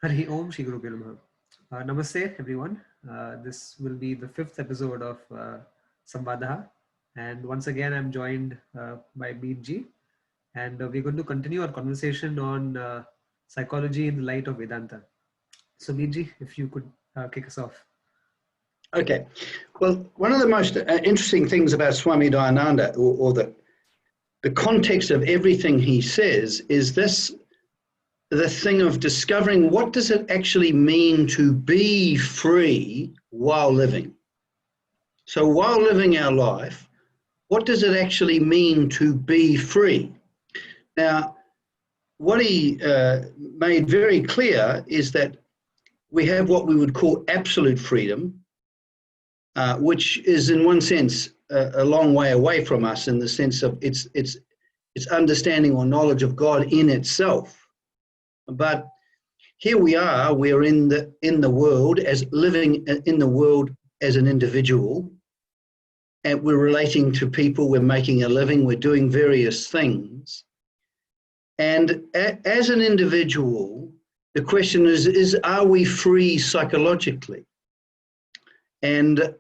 Hari Om Shri Guru Pyo Namaha. Namaste everyone. This will be the 5th episode of Samvadah, and once again I'm joined by Bede, and we're going to continue our conversation on psychology in the light of Vedanta. So Bede, if you could kick us off. Okay. Well, one of the most interesting things about Swami Dayananda, or the context of everything he says, is the thing of discovering what does it actually mean to be free while living. So while living our life, what does it actually mean to be free? Now, what he made very clear is that we have what we would call absolute freedom, which is in one sense a long way away from us in the sense of its understanding or knowledge of God in itself. But here we are, we're in the world, as living in the world as an individual, and we're relating to people, we're making a living, we're doing various things. And as an individual, the question is are we free psychologically? And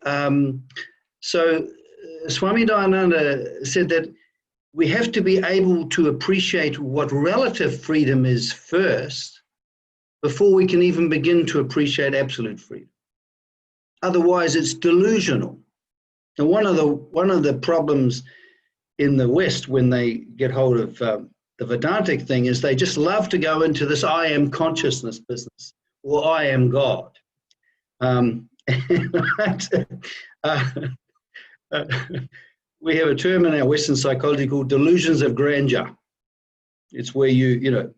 so Swami Dayananda said that we have to be able to appreciate what relative freedom is first before we can even begin to appreciate absolute freedom. Otherwise, it's delusional. And one of the problems in the West when they get hold of the Vedantic thing is they just love to go into this I am consciousness business, or I am God. We have a term in our Western psychology called delusions of grandeur. It's where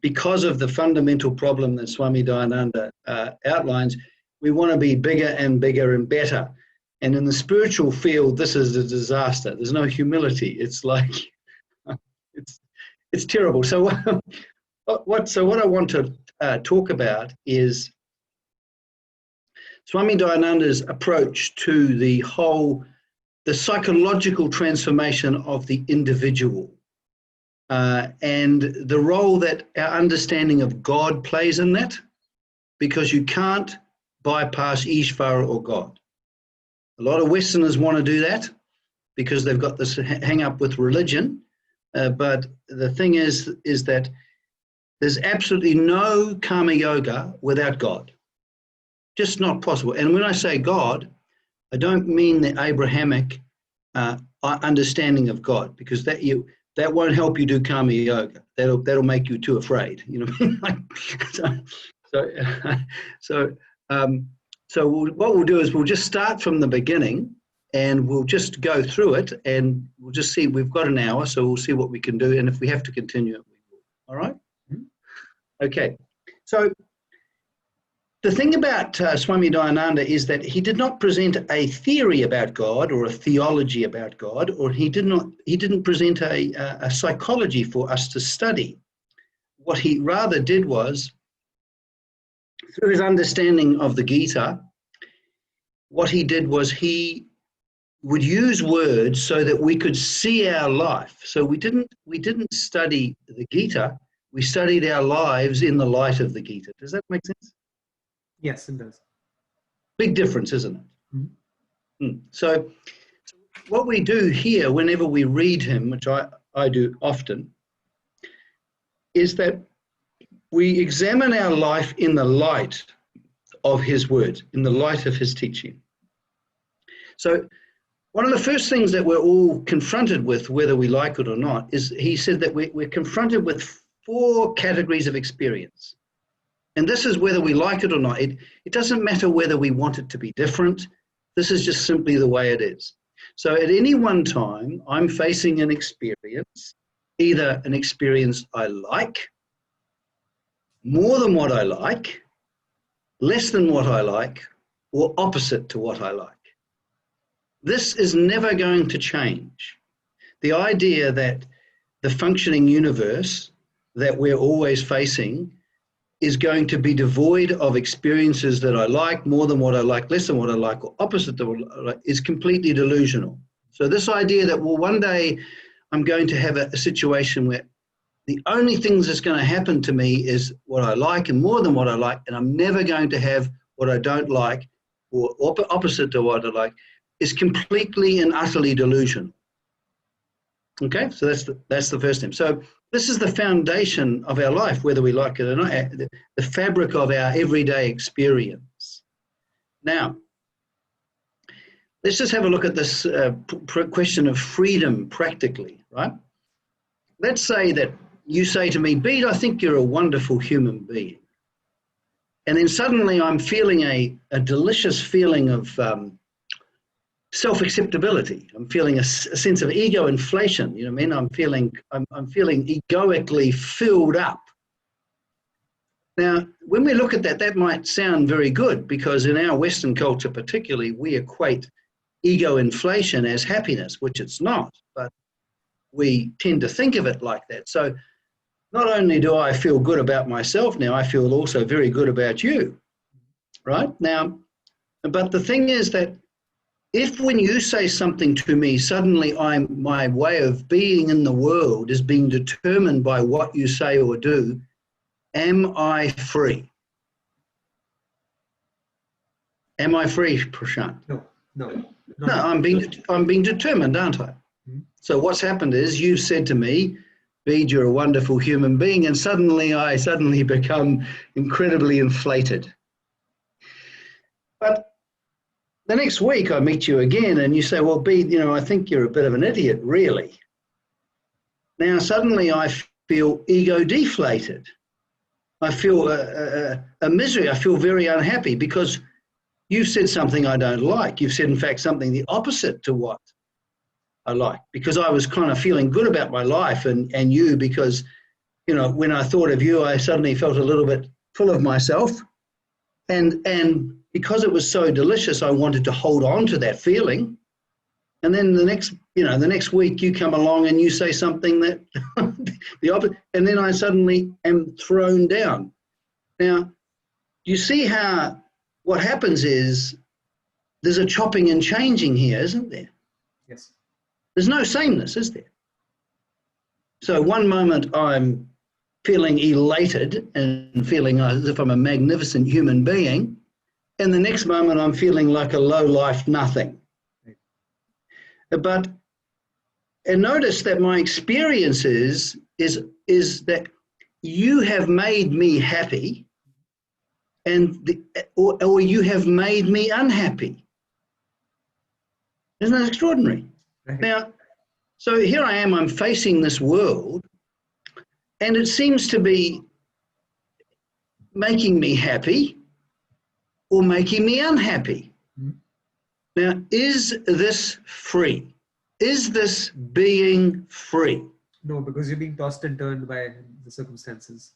because of the fundamental problem that Swami Dayananda outlines, we want to be bigger and bigger and better. And in the spiritual field, this is a disaster. There's no humility. It's like, it's terrible. So what I want to talk about is Swami Dayananda's approach to the psychological transformation of the individual and the role that our understanding of God plays in that, because you can't bypass Ishvara or God. A lot of Westerners want to do that because they've got this hang up with religion, but the thing is that there's absolutely no karma yoga without God. Just not possible. And when I say God, I don't mean the Abrahamic understanding of God, because that won't help you do karma yoga. That'll make you too afraid. You know what I mean? So what we'll do is we'll just start from the beginning, and we'll just go through it, and we'll just see. We've got an hour, so we'll see what we can do, and if we have to continue it, we will. All right? Okay. So the thing about Swami Dayananda is that he did not present a theory about God or a theology about God, or he didn't present a psychology for us to study. What he rather did was, through his understanding of the Gita, what he did was he would use words so that we could see our life. So we didn't study the Gita, we studied our lives in the light of the Gita. Does that make sense? Yes, it does. Big difference, isn't it? Mm-hmm. So what we do here whenever we read him, which I do often, is that we examine our life in the light of his words, in the light of his teaching. So one of the first things that we're all confronted with, whether we like it or not, is he said that we're confronted with 4 categories of experience. And this is whether we like it or not. It doesn't matter whether we want it to be different. This is just simply the way it is. So at any one time, I'm facing an experience, either an experience I like, more than what I like, less than what I like, or opposite to what I like. This is never going to change. The idea that the functioning universe that we're always facing is going to be devoid of experiences that I like, more than what I like, less than what I like, or opposite to what I like, is completely delusional. So this idea that, well, one day I'm going to have a situation where the only things that's going to happen to me is what I like and more than what I like, and I'm never going to have what I don't like or opposite to what I like, is completely and utterly delusional. Okay, so that's the first step. So this is the foundation of our life, whether we like it or not, the fabric of our everyday experience. Now, let's just have a look at this question of freedom practically, right? Let's say that you say to me, Bede, I think you're a wonderful human being. And then suddenly I'm feeling a delicious feeling of self-acceptability. I'm feeling a sense of ego inflation. You know what I mean? I'm feeling egoically filled up. Now, when we look at that, that might sound very good, because in our Western culture particularly, we equate ego inflation as happiness, which it's not, but we tend to think of it like that. So not only do I feel good about myself now, I feel also very good about you, right? Now, but the thing is that if when you say something to me, suddenly my way of being in the world is being determined by what you say or do, am I free? Am I free, Prashant? No. I'm being determined, aren't I? Mm-hmm. So what's happened is you've said to me, Bede, you're a wonderful human being, and I suddenly become incredibly inflated. But the next week I meet you again and you say, well, Bede, I think you're a bit of an idiot, really. Now suddenly I feel ego deflated. I feel a misery. I feel very unhappy because you've said something I don't like. You've said, in fact, something the opposite to what I like, because I was kind of feeling good about my life and you, because, when I thought of you, I suddenly felt a little bit full of myself. And because it was so delicious, I wanted to hold on to that feeling. And then the next week you come along and you say something that the opposite, and then I suddenly am thrown down. Now, you see how what happens is there's a chopping and changing here, isn't there? Yes. There's no sameness, is there? So one moment I'm feeling elated and feeling as if I'm a magnificent human being, and the next moment I'm feeling like a low-life nothing. But, and notice that my experience is that you have made me happy, or you have made me unhappy. Isn't that extraordinary? Right. Now, so here I am, I'm facing this world, and it seems to be making me happy or making me unhappy. Mm-hmm. Now, is this free? Is this being free? No, because you're being tossed and turned by the circumstances.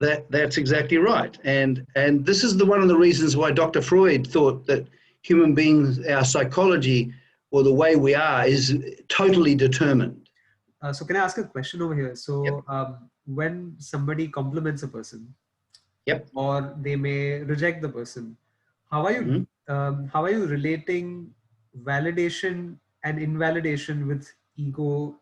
That's exactly right. And this is one of the reasons why Dr. Freud thought that human beings, our psychology, or the way we are, is totally determined. So can I ask a question over here? So Yep. When somebody compliments a person, Yep. or they may reject the person, how are you how are you relating validation and invalidation with ego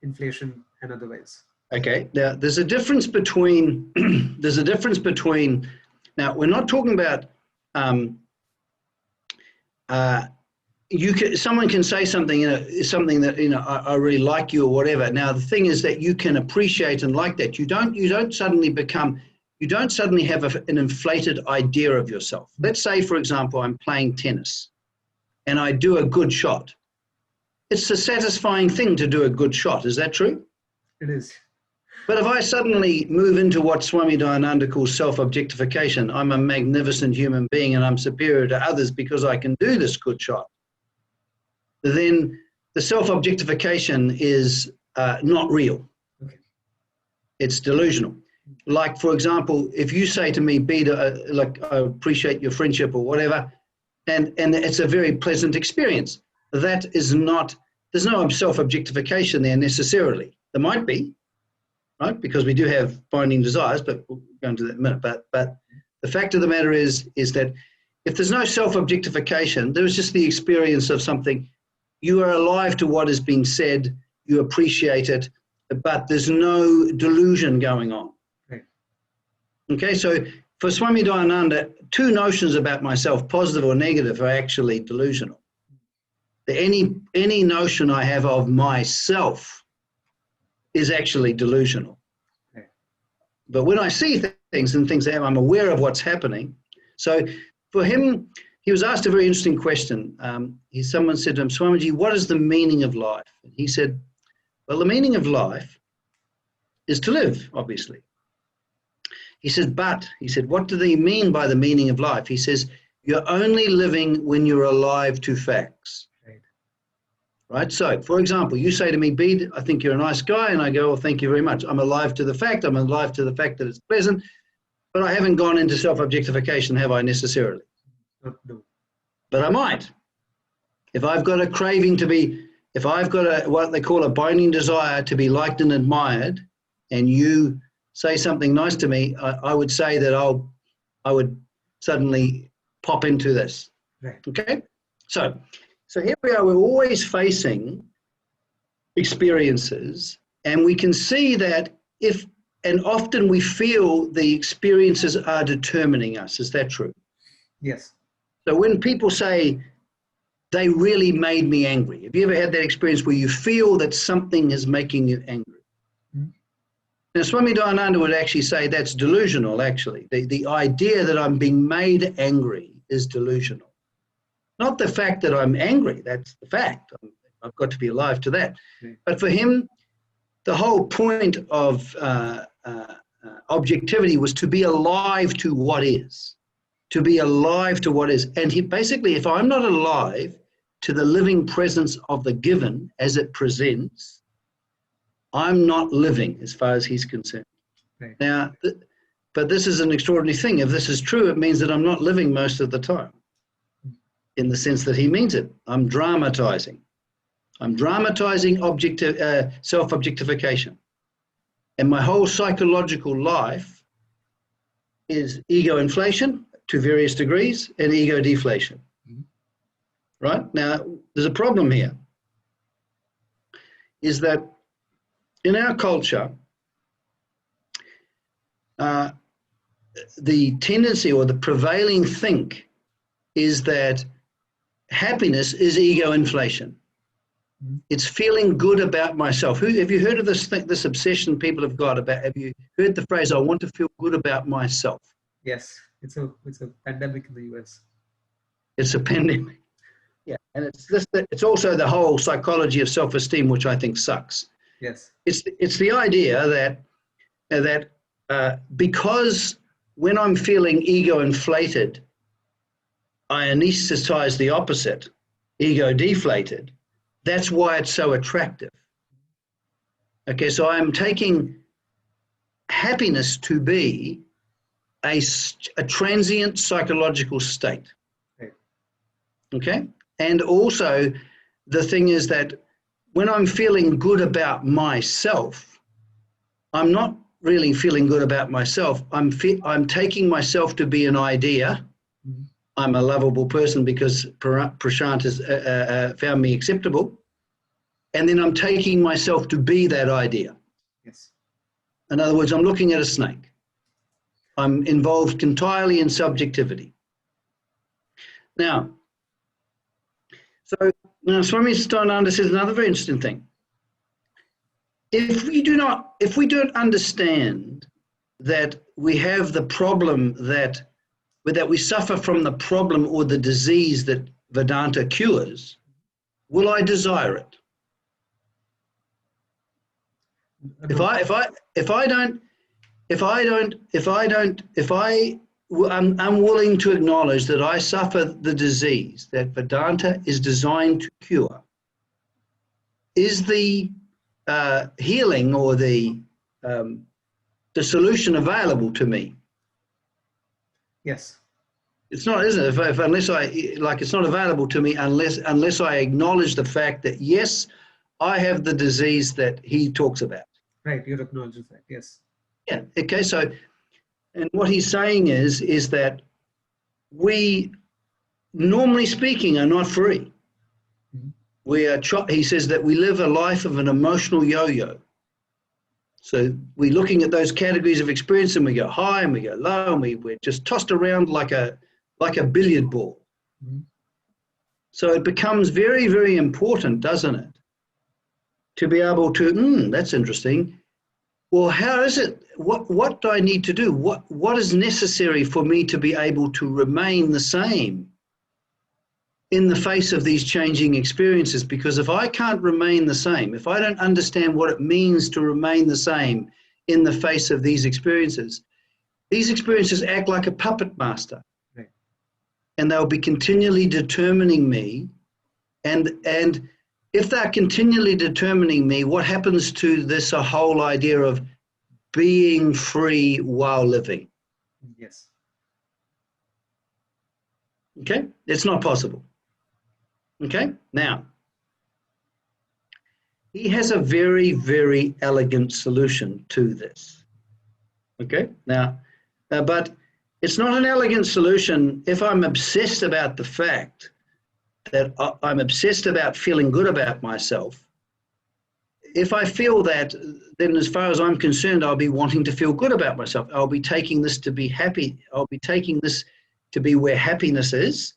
inflation and otherwise? Okay. Now, there's a difference between now we're not talking about someone can say something, something that, I really like you or whatever. Now, the thing is that you can appreciate and like that. You don't suddenly have an inflated idea of yourself. Let's say, for example, I'm playing tennis and I do a good shot. It's a satisfying thing to do a good shot. Is that true? It is. But if I suddenly move into what Swami Dayananda calls self-objectification, I'm a magnificent human being and I'm superior to others because I can do this good shot, then the self-objectification is not real. Okay. It's delusional. Like, for example, if you say to me, Bede, like, I appreciate your friendship or whatever, and it's a very pleasant experience, that is not, there's no self-objectification there necessarily. There might be, right? Because we do have binding desires, but we'll go into that in a minute. But the fact of the matter is that if there's no self-objectification, there is just the experience of something. You are alive to what is being said, you appreciate it, but there's no delusion going on. Right. Okay, so for Swami Dayananda, two notions about myself, positive or negative, are actually delusional. Any notion I have of myself is actually delusional. Right. But when I see things and things happen, I'm aware of what's happening. So for him, he was asked a very interesting question. Someone said to him, Swamiji, what is the meaning of life? And he said, well, the meaning of life is to live, obviously. He said, what do they mean by the meaning of life? He says, you're only living when you're alive to facts. Right? So, for example, you say to me, Bede, I think you're a nice guy, and I go, well, thank you very much. I'm alive to the fact. I'm alive to the fact that it's pleasant, but I haven't gone into self-objectification, have I, necessarily? No. But I might. If I've got a craving to be, if I've got what they call a binding desire to be liked and admired, and you say something nice to me, I would say that I would suddenly pop into this. Right. Okay? So here we are, we're always facing experiences, and we can see that and often we feel the experiences are determining us. Is that true? Yes. So when people say, they really made me angry, have you ever had that experience where you feel that something is making you angry? Mm-hmm. Now, Swami Dayananda would actually say that's delusional, actually. The idea that I'm being made angry is delusional. Not the fact that I'm angry, that's the fact. I've got to be alive to that. Right. But for him, the whole point of objectivity was to be alive to what is. To be alive to what is. And he basically, if I'm not alive to the living presence of the given as it presents, I'm not living as far as he's concerned. Right. Now, but this is an extraordinary thing. If this is true, it means that I'm not living most of the time, in the sense that he means it. I'm dramatizing. I'm dramatizing self-objectification. And my whole psychological life is ego inflation to various degrees and ego deflation. Mm-hmm. Right? Now, there's a problem here, is that in our culture, the tendency or the prevailing think is that happiness is ego inflation. Mm-hmm. It's feeling good about myself. Have you heard of this obsession people have got about, have you heard the phrase, I want to feel good about myself? Yes, it's a pandemic in the US. It's a pandemic. Yeah, and it's also the whole psychology of self-esteem, which I think sucks. Yes. It's the idea that because when I'm feeling ego inflated, I anesthetize the opposite, ego deflated. That's why it's so attractive. Okay, so I'm taking happiness to be a transient psychological state. Right. Okay, and also the thing is that when I'm feeling good about myself, I'm not really feeling good about myself. I'm taking myself to be an idea. Mm-hmm. I'm a lovable person because Prashant has found me acceptable. And then I'm taking myself to be that idea. Yes. In other words, I'm looking at a snake. I'm involved entirely in subjectivity. Now, Swami Dayananda says another very interesting thing. If we don't understand that we have the problem that we suffer from the problem or the disease that Vedanta cures, will I desire it? I'm willing to acknowledge that I suffer the disease that Vedanta is designed to cure. Is the healing or the solution available to me? Yes. It's not, isn't it? It's not available to me unless I acknowledge the fact that yes, I have the disease that he talks about. Right, you acknowledge the fact, yes. Yeah, okay, so, and what he's saying is that we, normally speaking, are not free. Mm-hmm. He says that we live a life of an emotional yo-yo. So we're looking at those categories of experience, and we go high and we go low, and we're just tossed around like a billiard ball. Mm-hmm. So it becomes very, very important, doesn't it, to be able to, that's interesting. Well, how is it? What do I need to do? What is necessary for me to be able to remain the same in the face of these changing experiences? Because if I can't remain the same, if I don't understand what it means to remain the same in the face of these experiences act like a puppet master. Right. And they'll be continually determining me. And if they're continually determining me, what happens to this whole idea of being free while living? Yes. Okay? It's not possible. Okay? Now, he has a very, very elegant solution to this. Okay? Now, but it's not an elegant solution if I'm obsessed about the fact that I'm obsessed about feeling good about myself. If I feel that, then as far as I'm concerned, I'll be wanting to feel good about myself. I'll be taking this to be happy. I'll be taking this to be where happiness is.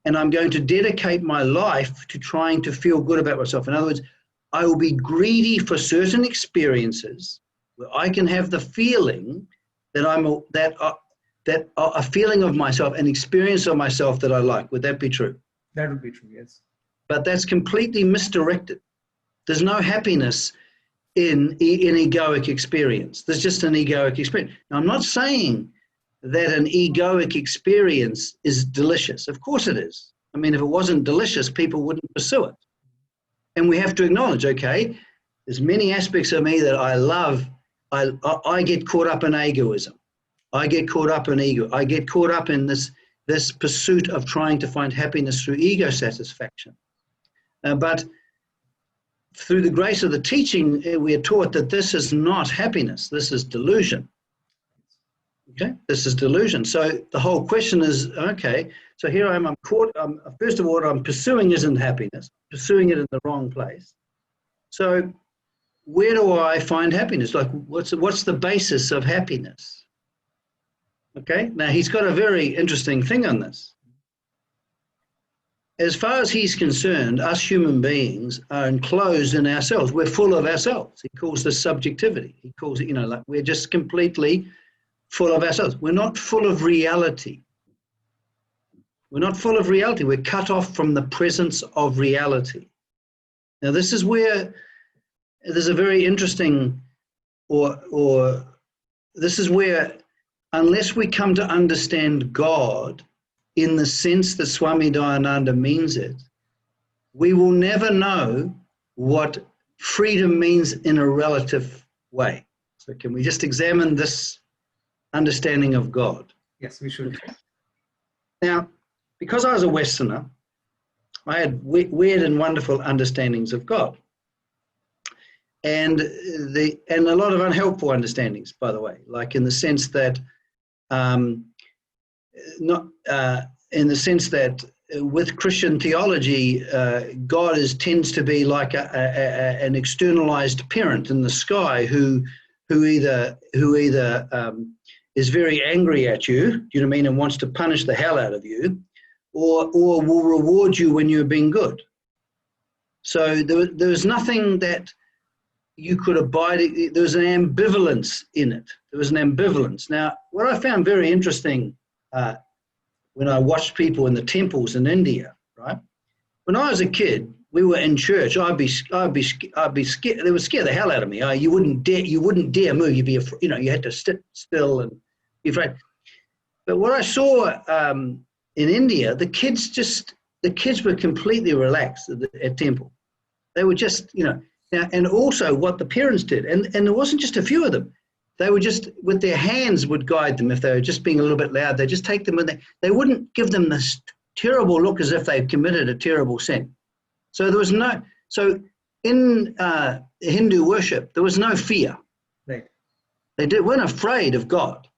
And I'm going to dedicate my life to trying to feel good about myself. In other words, I will be greedy for certain experiences where I can have the feeling that a feeling of myself, an experience of myself that I like. Would that be true? That would be true, yes. But that's completely misdirected. There's no happiness in egoic experience. There's just an egoic experience. Now, I'm not saying that an egoic experience is delicious. Of course it is. I mean, if it wasn't delicious, people wouldn't pursue it. And we have to acknowledge, okay, there's many aspects of me that I love. I get caught up in egoism. I get caught up in ego. I get caught up in this pursuit of trying to find happiness through ego satisfaction. But through the grace of the teaching, we are taught that this is not happiness. This is delusion. Okay, this is delusion. So the whole question is, okay, so here I am, I'm caught. First of all, what I'm pursuing isn't happiness, pursuing it in the wrong place. So where do I find happiness? Like, what's the basis of happiness? Okay, now he's got a very interesting thing on this. As far as he's concerned, us human beings are enclosed in ourselves. We're full of ourselves. He calls this subjectivity. He calls it, like we're just completely full of ourselves. We're not full of reality. We're not full of reality. We're cut off from the presence of reality. Now, this is where there's a very interesting, or this is where, unless we come to understand God in the sense that Swami Dayananda means it, we will never know what freedom means in a relative way. So can we just examine this understanding of God? Yes, we should. Okay. Now, because I was a Westerner, I had weird and wonderful understandings of God. And a lot of unhelpful understandings, by the way, like in the sense that with Christian theology, God tends to be like an externalized parent in the sky who either is very angry at you, do you know what I mean, and wants to punish the hell out of you, or will reward you when you're being good. So there was nothing that you could abide. There was an ambivalence in it. There was an ambivalence. Now, what I found very interesting when I watched people in the temples in India, right? When I was a kid, we were in church. I'd be scared. They would scare the hell out of me. You wouldn't dare move. You'd be, you had to sit still and be afraid. But what I saw in India, the kids were completely relaxed at temple. They were just, now, and also what the parents did, and there wasn't just a few of them. They would just, with their hands, would guide them. If they were just being a little bit loud, they'd just take them, and they wouldn't give them this terrible look as if they'd committed a terrible sin. So there was so in Hindu worship, there was no fear. Right. They weren't afraid of God.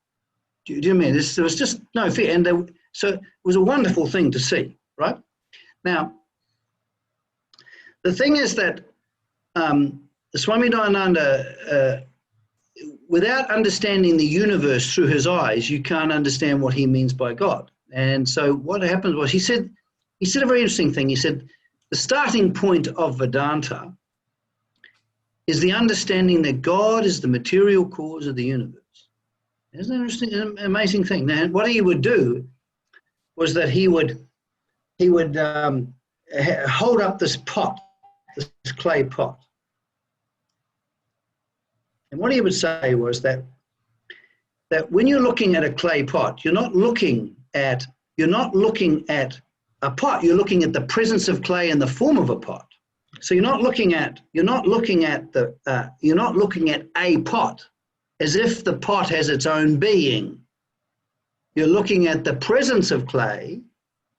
Do you know what I mean? There was just no fear. And so it was a wonderful thing to see, right? Now, the thing is that Swami Dayananda without understanding the universe through his eyes, you can't understand what he means by God. And so what happened was he said a very interesting thing. He said, the starting point of Vedanta is the understanding that God is the material cause of the universe. Isn't that interesting? An amazing thing. Now, what he would do was that he would hold up this pot, this clay pot. And what he would say was that when you're looking at a clay pot, you're not looking at a pot, you're looking at the presence of clay in the form of a pot. So you're not looking at a pot as if the pot has its own being. You're looking at the presence of clay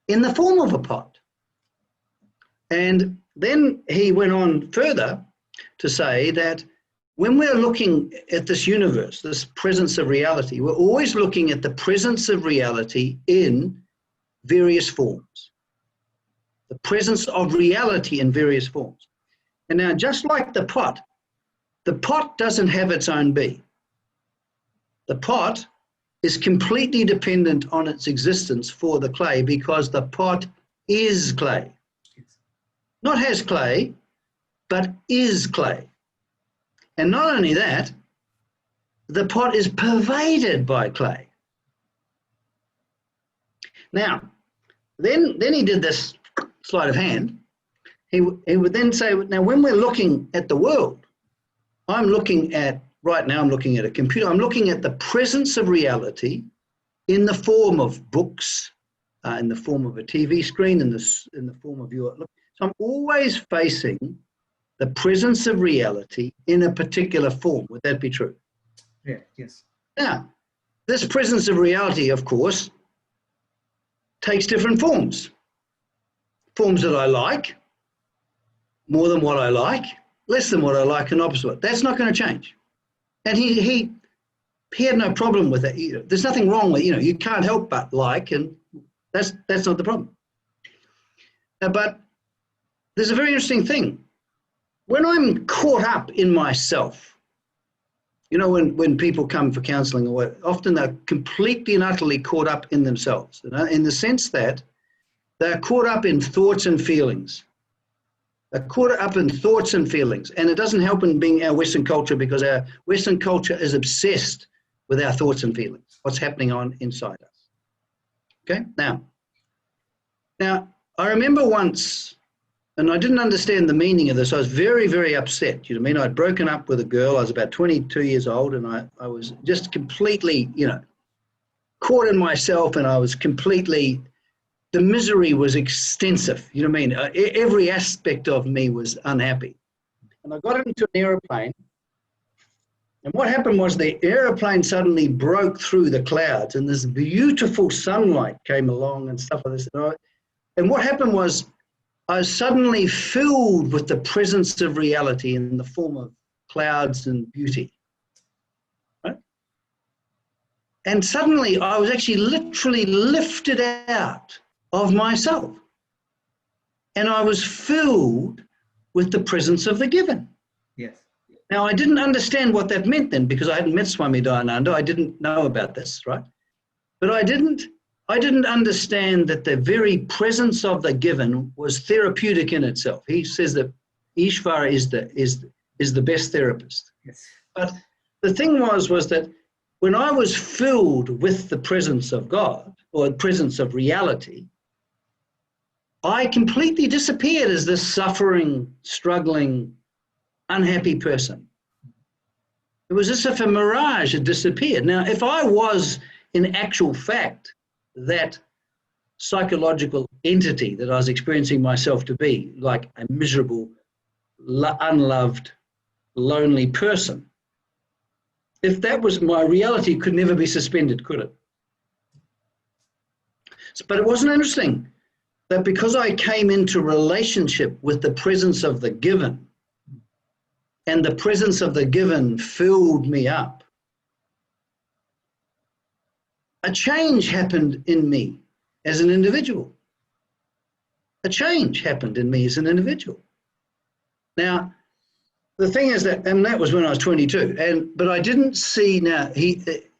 in the form of a pot. And then he went on further to say that when we're looking at this universe, this presence of reality, we're always looking at the presence of reality in various forms. The presence of reality in various forms. And now, just like the pot doesn't have its own being. The pot is completely dependent on its existence for the clay because the pot is clay. Not has clay, but is clay. And not only that, the pot is pervaded by clay. Now, then he did this sleight of hand. He would then say, now when we're looking at the world, right now I'm looking at a computer, I'm looking at the presence of reality in the form of books, in the form of a TV screen, in the form of your look. So I'm always facing the presence of reality in a particular form. Would that be true? Yeah, yes. Now, this presence of reality, of course, takes different forms. Forms that I like, more than what I like, less than what I like, and opposite. That's not going to change. And he had no problem with that. There's nothing wrong with, you can't help but like, and that's not the problem. But there's a very interesting thing. When I'm caught up in myself, when people come for counseling, often they're completely and utterly caught up in themselves, in the sense that they're caught up in thoughts and feelings. They're caught up in thoughts and feelings. And it doesn't help in being our Western culture because our Western culture is obsessed with our thoughts and feelings, what's happening inside us. Okay? Now, I remember once, and I didn't understand the meaning of this. I was very, very upset. You know what I mean? I'd broken up with a girl. I was about 22 years old, and I was just completely, caught in myself, and I was completely, the misery was extensive. You know what I mean? Every aspect of me was unhappy. And I got into an airplane, and what happened was the airplane suddenly broke through the clouds, and this beautiful sunlight came along and stuff like this. And what happened was, I was suddenly filled with the presence of reality in the form of clouds and beauty. Right? And suddenly I was actually literally lifted out of myself. And I was filled with the presence of the given. Yes. Now, I didn't understand what that meant then because I hadn't met Swami Dayananda. I didn't know about this, right? But I didn't understand that the very presence of the given was therapeutic in itself. He says that Ishvara is the best therapist. Yes. But the thing was that when I was filled with the presence of God or the presence of reality, I completely disappeared as this suffering, struggling, unhappy person. It was as if a mirage had disappeared. Now, if I was in actual fact that psychological entity that I was experiencing myself to be, like a miserable, unloved, lonely person, if that was my reality, it could never be suspended, could it? But it wasn't interesting that because I came into relationship with the presence of the given, and the presence of the given filled me up, a change happened in me as an individual. A change happened in me as an individual. Now, the thing is that, and that was when I was 22, but I didn't see now,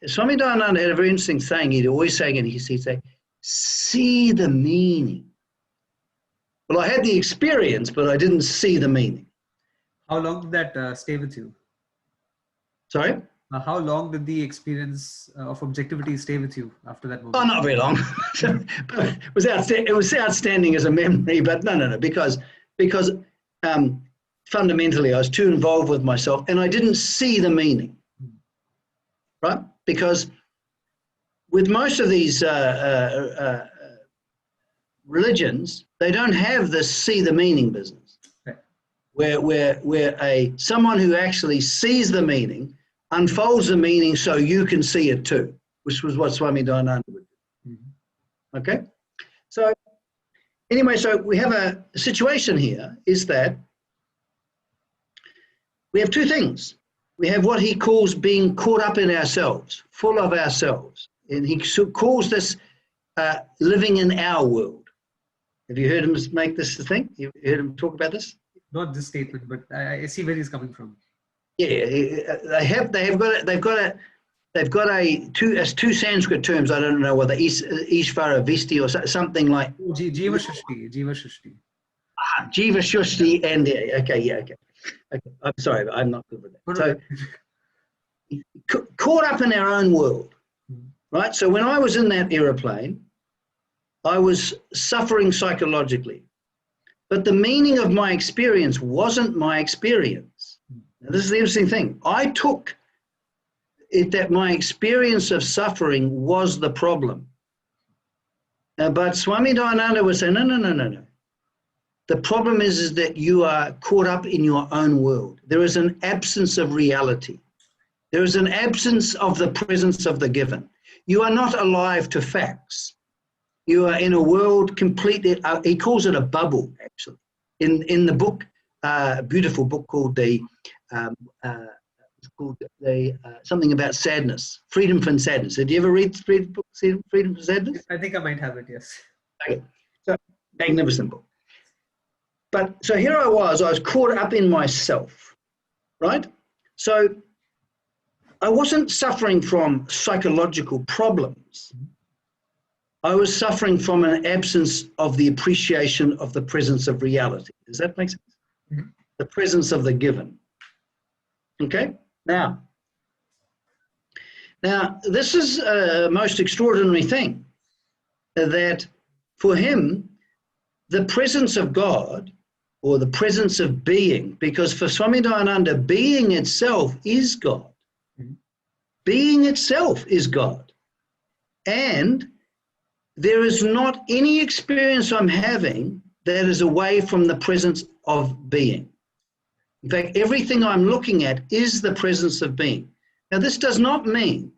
Swami Dayananda had a very interesting saying, he'd always say, and he'd say, see the meaning. Well, I had the experience, but I didn't see the meaning. How long did that stay with you? Sorry? How long did the experience of objectivity stay with you after that moment? Oh, not very long. But it was outstanding as a memory, but no, because fundamentally I was too involved with myself and I didn't see the meaning, right? Because with most of these religions, they don't have this see the meaning business, where someone who actually sees the meaning unfolds the meaning so you can see it too, which was what Swami Dayananda would do. Mm-hmm. Okay? So anyway, so we have a situation here is that we have two things. We have what he calls being caught up in ourselves, full of ourselves. And he calls this living in our world. Have you heard him make this the thing? You heard him talk about this? Not this statement, but I see where he's coming from. Yeah, they've got two Sanskrit terms. I don't know whether Ishvara Visti or something like Jiva Shushti. Jiva Shushti and okay. I'm sorry, but I'm not good with that. So caught up in our own world, right? So when I was in that aeroplane, I was suffering psychologically, but the meaning of my experience wasn't my experience. Now, this is the interesting thing. I took it that my experience of suffering was the problem. But Swami Dayananda would say, no. The problem is that you are caught up in your own world. There is an absence of reality. There is an absence of the presence of the given. You are not alive to facts. You are in a world completely, he calls it a bubble, actually. In the book, a beautiful book called something about sadness, Freedom from Sadness. Did you ever read Freedom from Sadness? I think I might have it, yes. Okay, so magnificent book. But so here I was caught up in myself, right? So I wasn't suffering from psychological problems. I was suffering from an absence of the appreciation of the presence of reality. Does that make sense? Mm-hmm. The presence of the given. Okay? Now, this is a most extraordinary thing, that for him, the presence of God, or the presence of being, because for Swami Dayananda, being itself is God. Mm-hmm. Being itself is God. And there is not any experience I'm having that is away from the presence of being. In fact, everything I'm looking at is the presence of being. Now, this does not mean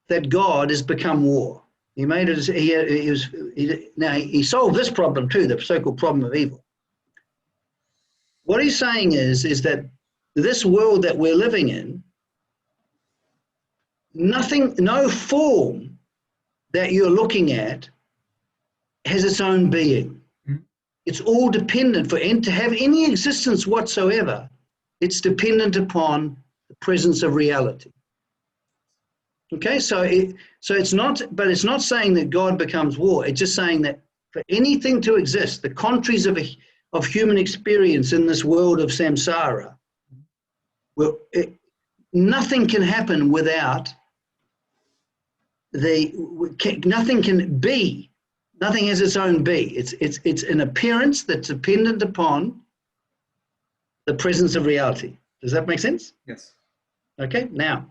that God has become war. He made it. He solved this problem too, the so-called problem of evil. What he's saying is that this world that we're living in, no form that you're looking at has its own being. Mm-hmm. It's all dependent to have any existence whatsoever. It's dependent upon the presence of reality. Okay, so it's not, but it's not saying that God becomes war. It's just saying that for anything to exist, the contraries of human experience in this world of samsara, nothing can happen without nothing can be. Nothing has its own be. It's an appearance that's dependent upon the presence of reality. Does that make sense? Yes. Okay, now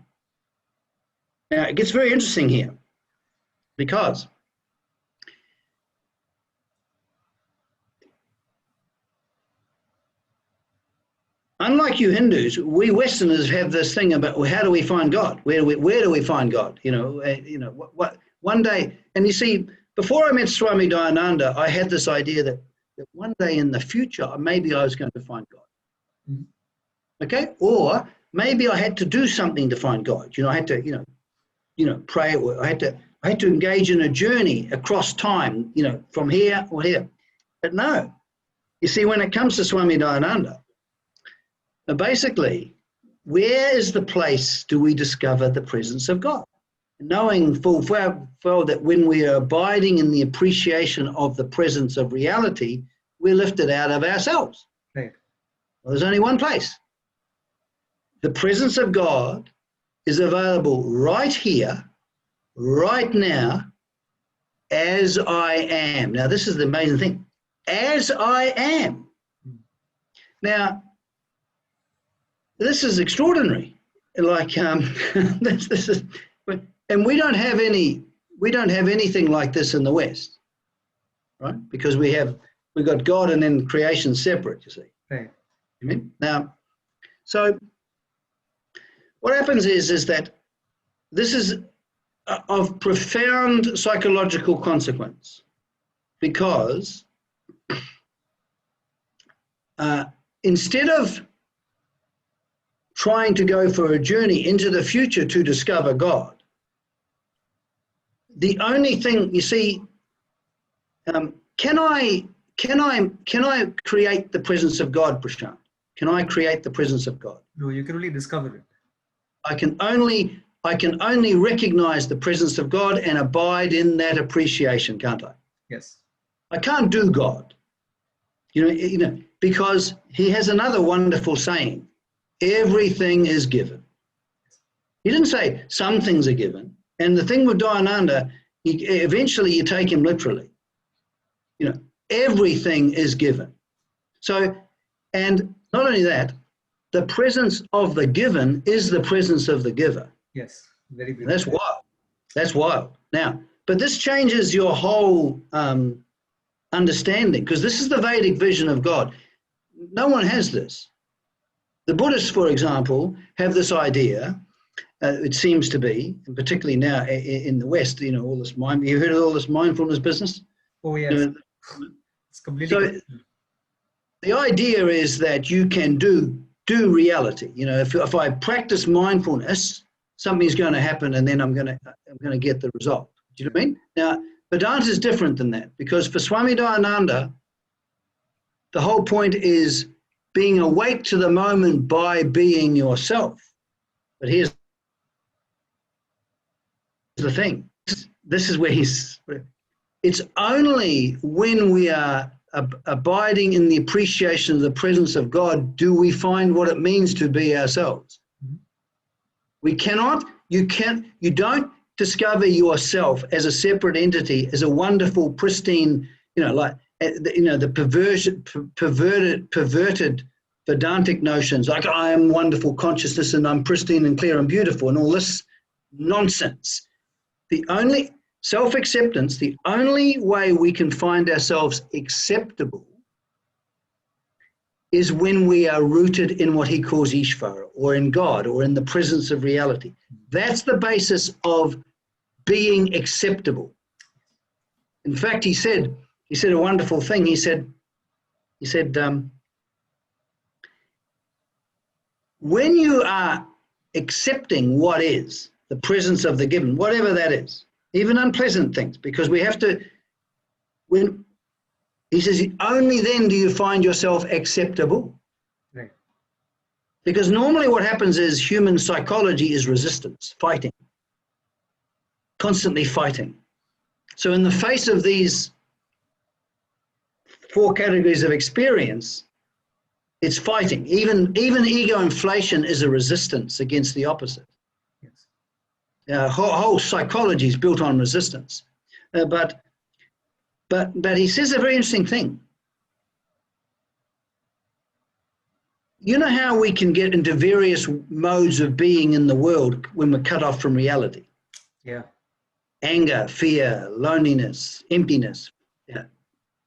it gets very interesting here, because unlike you Hindus, we Westerners have this thing about, well, how do we find God? Where do we find God? What one day, and you see, before I met Swami Dayananda, I had this idea that one day in the future, maybe I was going to find God. Mm-hmm. Okay, or maybe I had to do something to find God. I had to, pray. Or I had to engage in a journey across time. From here or here. But no, you see, when it comes to Swami Dayananda, Basically, where is the place do we discover the presence of God? Knowing full well that when we are abiding in the appreciation of the presence of reality, we're lifted out of ourselves. Right. Well, there's only one place. The presence of God is available right here, right now, as I am. Now, this is the amazing thing. As I am. Now, this is extraordinary. Like, this is, and we don't have anything like this in the West, right? Because we've got God and then creation separate, you see. Right. You mean? Now, so what happens is that this is of profound psychological consequence, because instead of trying to go for a journey into the future to discover God, the only thing, you see, can I create the presence of God, Prashant? Can I create the presence of God? No, you can only discover it. I can only recognize the presence of God and abide in that appreciation, can't I? Yes. I can't do God, you know, because he has another wonderful saying: everything is given. He didn't say some things are given. And the thing with Dayananda, eventually you take him literally. You know, everything is given. So, and not only that, the presence of the given is the presence of the giver. Yes. Very good. That's wild. That's wild. Now, but this changes your whole understanding, because this is the Vedic vision of God. No one has this. The Buddhists, for example, have this idea, it seems to be, and particularly now in the West, you know, all this you heard of all this mindfulness business? Oh, yes. You know, It's completely. so the idea is that you can do reality. You know, if I practice mindfulness, something's going to happen, and then I'm going to get the result. Do you know what I mean? Now, Vedanta is different than that, because for Swami Dayananda, the whole point is being awake to the moment by being yourself. But here's the thing. This is where it's only when we are abiding in the appreciation of the presence of God do we find what it means to be ourselves. We cannot, you don't discover yourself as a separate entity, as a wonderful, pristine, you know, like, you know, the perverted Vedantic notions, like I am wonderful consciousness and I'm pristine and clear and beautiful and all this nonsense. The only self-acceptance, the only way we can find ourselves acceptable is when we are rooted in what he calls Ishvara, or in God, or in the presence of reality. That's the basis of being acceptable. In fact, he said a wonderful thing. He said, when you are accepting what is, the presence of the given, whatever that is, even unpleasant things, because we have to, when he says, only then do you find yourself acceptable. Right. Because normally what happens is human psychology is resistance, fighting, constantly fighting. So in the face of these 4 categories of experience, it's fighting. Even ego inflation is a resistance against the opposite. Yes. Whole psychology is built on resistance. But he says a very interesting thing. You know how we can get into various modes of being in the world when we're cut off from reality? Yeah. Anger, fear, loneliness, emptiness,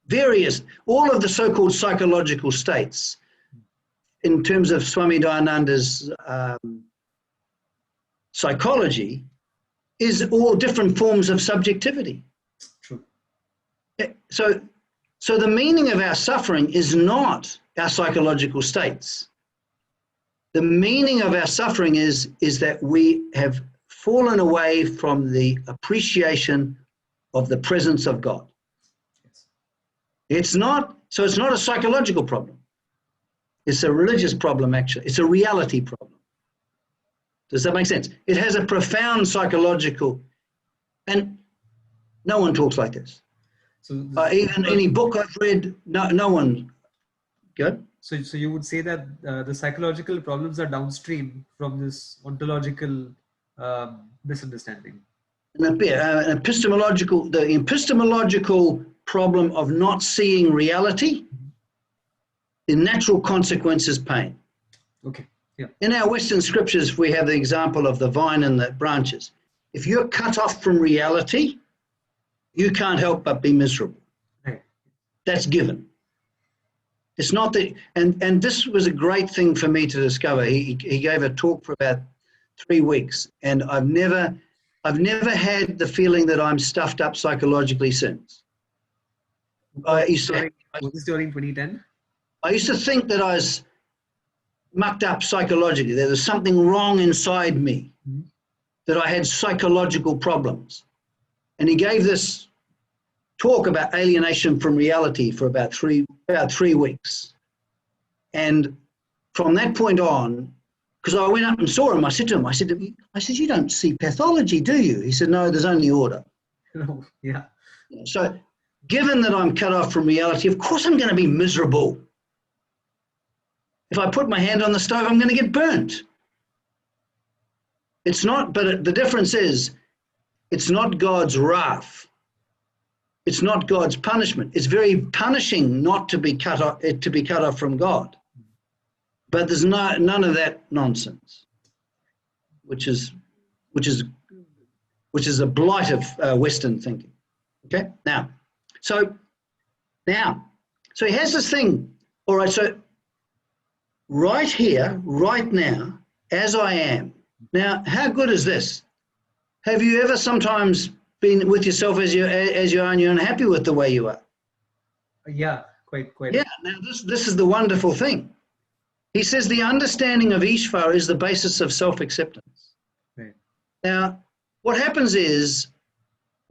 various, all of the so-called psychological states. In terms of Swami Dayananda's psychology, is all different forms of subjectivity. True. So the meaning of our suffering is not our psychological states. The meaning of our suffering is that we have fallen away from the appreciation of the presence of God. Yes. It's not a psychological problem. It's a religious problem, actually. It's a reality problem. Does that make sense? It has a profound psychological, and no one talks like this. So Even any book I've read, no one. Good. So you would say that the psychological problems are downstream from this ontological misunderstanding. The epistemological problem of not seeing reality, the natural consequence is pain. Okay. Yeah. In our Western scriptures, we have the example of the vine and the branches. If you're cut off from reality, you can't help but be miserable. Right. That's given. It's not that, and this was a great thing for me to discover. He gave a talk for about 3 weeks, and I've never had the feeling that I'm stuffed up psychologically since. Was this during 2010? I used to think that I was mucked up psychologically. There was something wrong inside me, that I had psychological problems. And he gave this talk about alienation from reality for about three weeks. And from that point on, because I went up and saw him, I said to him, you don't see pathology, do you? He said, no, there's only order. Oh, yeah. So given that I'm cut off from reality, of course I'm going to be miserable. If I put my hand on the stove, I'm going to get burnt. It's not, but the difference is, it's not God's wrath. It's not God's punishment. It's very punishing not to be cut off from God. But there's none of that nonsense, which is a blight of Western thinking. Okay, so he has this thing. All right, so right here, right now, as I am. Now, how good is this? Have you ever sometimes been with yourself as you are and you're unhappy with the way you are? Yeah, quite. Yeah, now this is the wonderful thing. He says the understanding of Ishvara is the basis of self-acceptance. Right. Now, what happens is,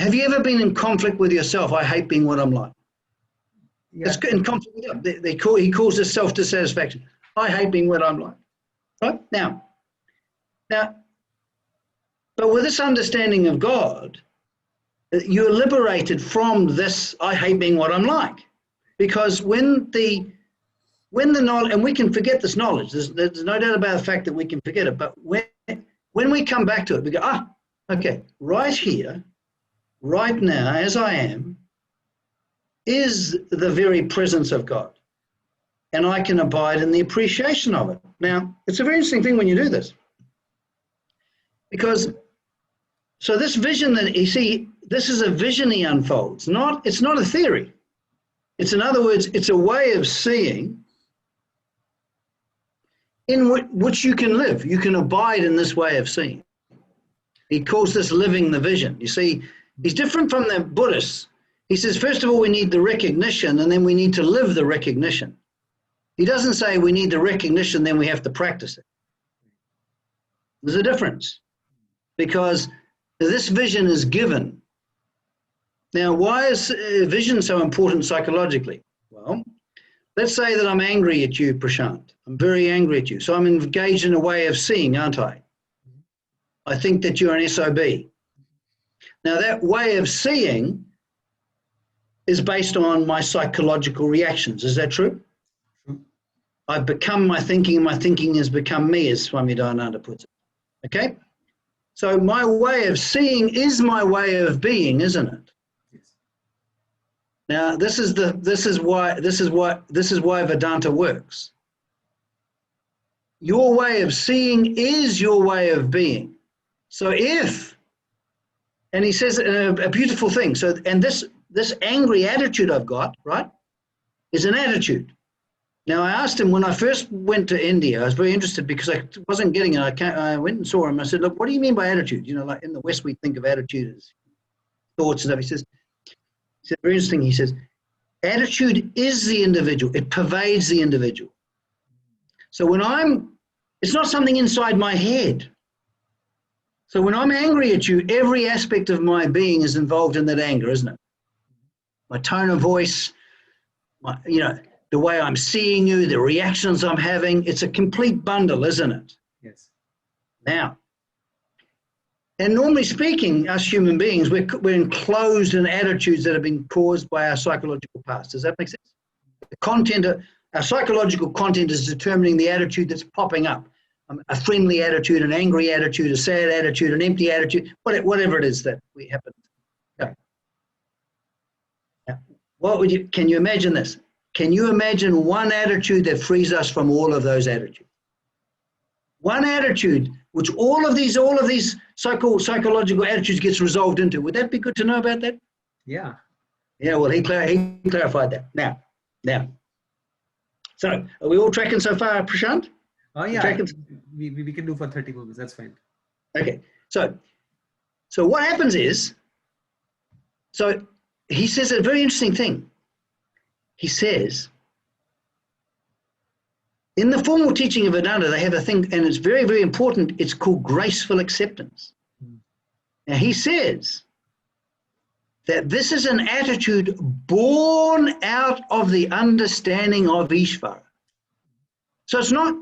have you ever been in conflict with yourself? I hate being what I'm like. Yeah. It's in conflict with them. He calls this self-dissatisfaction. I hate being what I'm like. Right? Now, but with this understanding of God, you're liberated from this, I hate being what I'm like. Because when the knowledge, and we can forget this knowledge, there's no doubt about the fact that we can forget it, but when we come back to it, we go, okay, right here, right now, as I am, is the very presence of God. And I can abide in the appreciation of it. Now, it's a very interesting thing when you do this. Because, so this vision that you see, this is a vision he unfolds. It's not a theory. It's, in other words, it's a way of seeing in which you can live. You can abide in this way of seeing. He calls this living the vision. You see, he's different from the Buddhists. He says, first of all, we need the recognition, and then we need to live the recognition. He doesn't say we need the recognition, then we have to practice it. There's a difference, because this vision is given. Now, why is vision so important psychologically? Well, let's say that I'm angry at you, Prashant. I'm very angry at you. So I'm engaged in a way of seeing, aren't I? I think that you're an SOB. Now, that way of seeing is based on my psychological reactions. Is that true? I've become my thinking, and my thinking has become me, as Swami Dayananda puts it. Okay? So my way of seeing is my way of being, isn't it? Yes. Now, this is why Vedanta works. Your way of seeing is your way of being. So and he says a beautiful thing. So, and this angry attitude I've got, right, is an attitude. Now, I asked him when I first went to India, I was very interested because I wasn't getting it. I went and saw him. I said, look, what do you mean by attitude? You know, like in the West, we think of attitude as thoughts and stuff. He said, very interesting. He says, attitude is the individual. It pervades the individual. So it's not something inside my head. So when I'm angry at you, every aspect of my being is involved in that anger, isn't it? My tone of voice, the way I'm seeing you, the reactions I'm having. It's a complete bundle, isn't it? Yes. Now, and normally speaking, us human beings, we're enclosed in attitudes that have been caused by our psychological past. Does that make sense? The content, our psychological content is determining the attitude that's popping up. A friendly attitude, an angry attitude, a sad attitude, an empty attitude, whatever it is that we happen. Yeah. Now, can you imagine this? Can you imagine one attitude that frees us from all of those attitudes? One attitude which all of these psychological attitudes gets resolved into. Would that be good to know about that? Yeah. Yeah, well, he clarified that. Now. So, are we all tracking so far, Prashant? Oh, yeah. We can do for 30 minutes. That's fine. Okay. So what happens is, so he says a very interesting thing. He says, in the formal teaching of Vedanta, they have a thing, and it's very, very important. It's called graceful acceptance. Now, he says that this is an attitude born out of the understanding of Ishvara. So it's not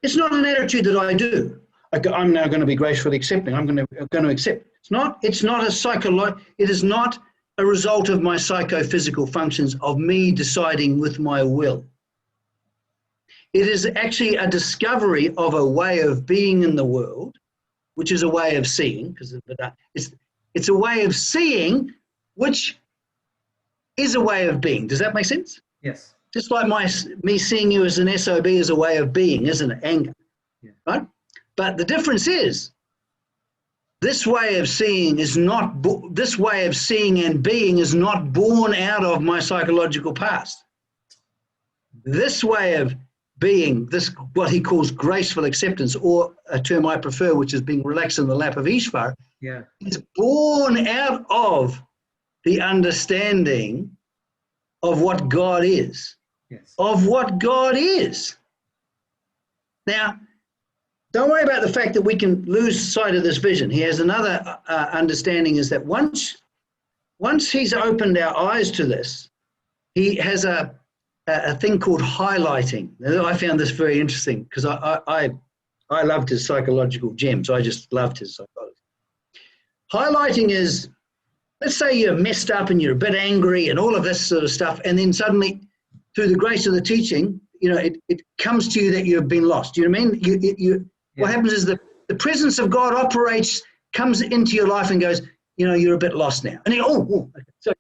an attitude that I do. I'm now going to be gracefully accepting. I'm going to accept. It is not a result of my psychophysical functions, of me deciding with my will. It is actually a discovery of a way of being in the world, which is a way of seeing, because it's a way of seeing, which is a way of being. Does that make sense? Yes. Just like me seeing you as an SOB is a way of being, isn't it? Anger, yeah. Right? But the difference is, this way of seeing and being is not born out of my psychological past. This way of being, what he calls graceful acceptance, or a term I prefer, which is being relaxed in the lap of Ishvara, yeah, is born out of the understanding of what God is. Yes. Of what God is. Now, don't worry about the fact that we can lose sight of this vision. He has another understanding, is that once he's opened our eyes to this, he has a thing called highlighting. I found this very interesting because I loved his psychological gems. I just loved his psychology. Highlighting is, let's say you're messed up and you're a bit angry and all of this sort of stuff, and then suddenly, through the grace of the teaching, it comes to you that you've been lost. Do you know what I mean? What happens is the presence of God comes into your life and goes, you're a bit lost now. And so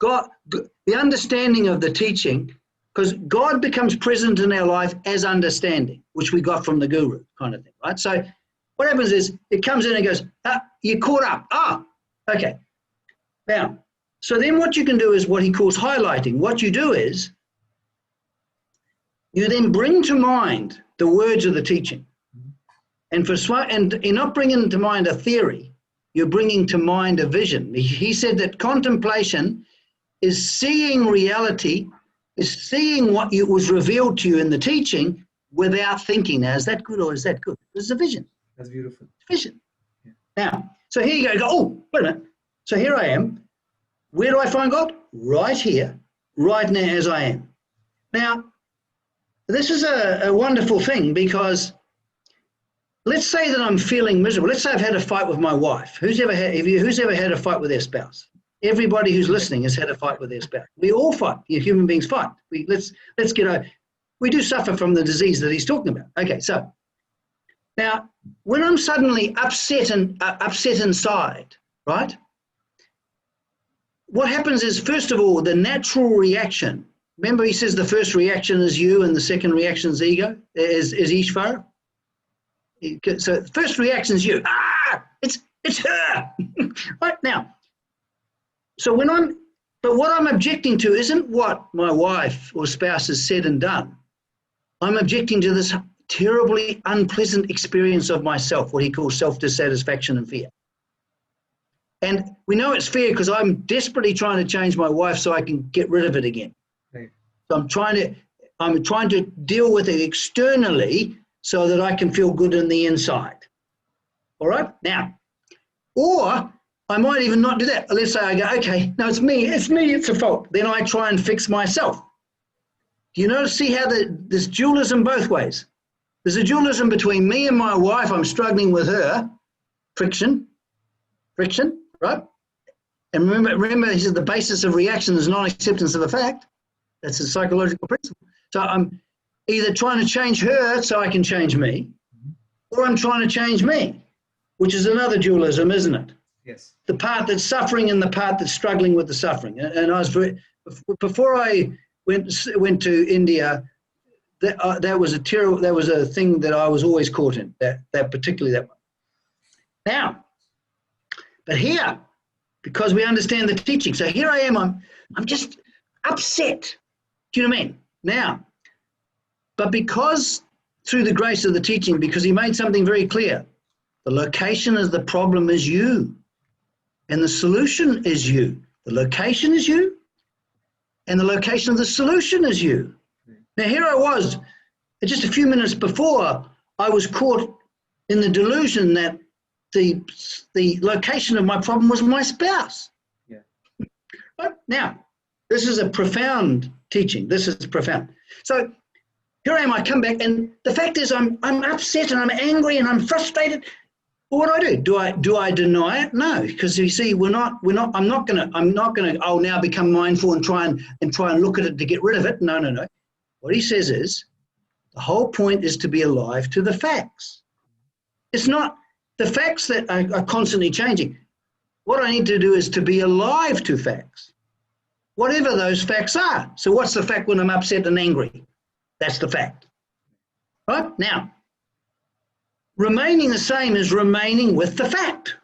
God, the understanding of the teaching, because God becomes present in our life as understanding, which we got from the guru kind of thing, right? So what happens is it comes in and goes, you're caught up. Okay. Now, so then what you can do is what he calls highlighting. What you do is you then bring to mind the words of the teaching. And you're not bringing to mind a theory, you're bringing to mind a vision. He said that contemplation is seeing reality, is seeing what was revealed to you in the teaching without thinking. Now, is that good or is that good? This is a vision. That's beautiful. Vision. Yeah. Now, so here you go, wait a minute. So here I am. Where do I find God? Right here, right now as I am. Now, this is a wonderful thing, because let's say that I'm feeling miserable. Let's say I've had a fight with my wife. Who's ever had a fight with their spouse? Everybody who's listening has had a fight with their spouse. We all fight. Human beings fight. Let's get over. We do suffer from the disease that he's talking about. Okay, so now when I'm suddenly upset inside, right? What happens is, first of all, the natural reaction. Remember, he says the first reaction is you and the second reaction is ego, is Ishvara. So the first reaction is you. It's her. Right now. So what I'm objecting to isn't what my wife or spouse has said and done. I'm objecting to this terribly unpleasant experience of myself, what he calls self-dissatisfaction and fear. And we know it's fear because I'm desperately trying to change my wife so I can get rid of it again. Right. So I'm trying to deal with it externally so that I can feel good in the inside. All right? Now, or I might even not do that. Let's say I go, okay, no, it's me, it's a fault. Then I try and fix myself. Do you notice, see how there's dualism both ways? There's a dualism between me and my wife. I'm struggling with her. Friction, right? And remember, he said the basis of reaction is non-acceptance of a fact. That's a psychological principle. So I'm either trying to change her so I can change me, or I'm trying to change me, which is another dualism, isn't it? Yes. The part that's suffering and the part that's struggling with the suffering. And I was before I went to India, that was a thing that I was always caught in. Particularly that one. Now, but here, because we understand the teaching, so here I am. I'm just upset. Do you know what I mean? Now, but because through the grace of the teaching, because he made something very clear, the location of the problem is you. And the solution is you. The location is you, and the location of the solution is you. Now here I was, just a few minutes before, I was caught in the delusion that the location of my problem was my spouse. Yeah. But now, this is a profound teaching. This is profound. So here I am, I come back, and the fact is I'm upset and I'm angry and I'm frustrated. Well, what do? Do I deny it? No, because you see, I'm not gonna, I'll now become mindful and try and look at it to get rid of it. No. What he says is, the whole point is to be alive to the facts. It's not the facts that are constantly changing. What I need to do is to be alive to facts, whatever those facts are. So what's the fact when I'm upset and angry? That's the fact. Right? Now, remaining the same is remaining with the fact.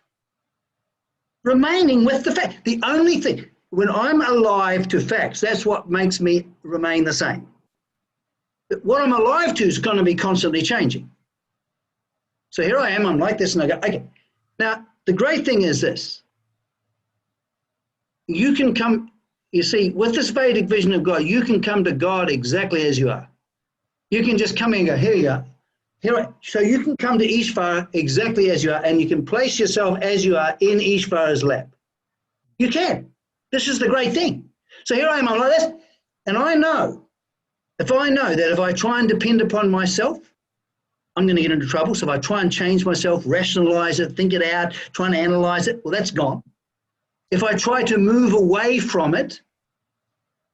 Remaining with the fact. The only thing, when I'm alive to facts, that's what makes me remain the same. But what I'm alive to is going to be constantly changing. So here I am, I'm like this, and I go, okay. Now, the great thing is this. You can come, you see, with this Vedic vision of God, you can come to God exactly as you are. You can just come in and go, here you are. So you can come to Ishvara exactly as you are, and you can place yourself as you are in Ishvara's lap. You can. This is the great thing. So here I am, I'm like this, and I know that if I try and depend upon myself, I'm going to get into trouble. So if I try and change myself, rationalize it, think it out, try and analyze it, well, that's gone. If I try to move away from it,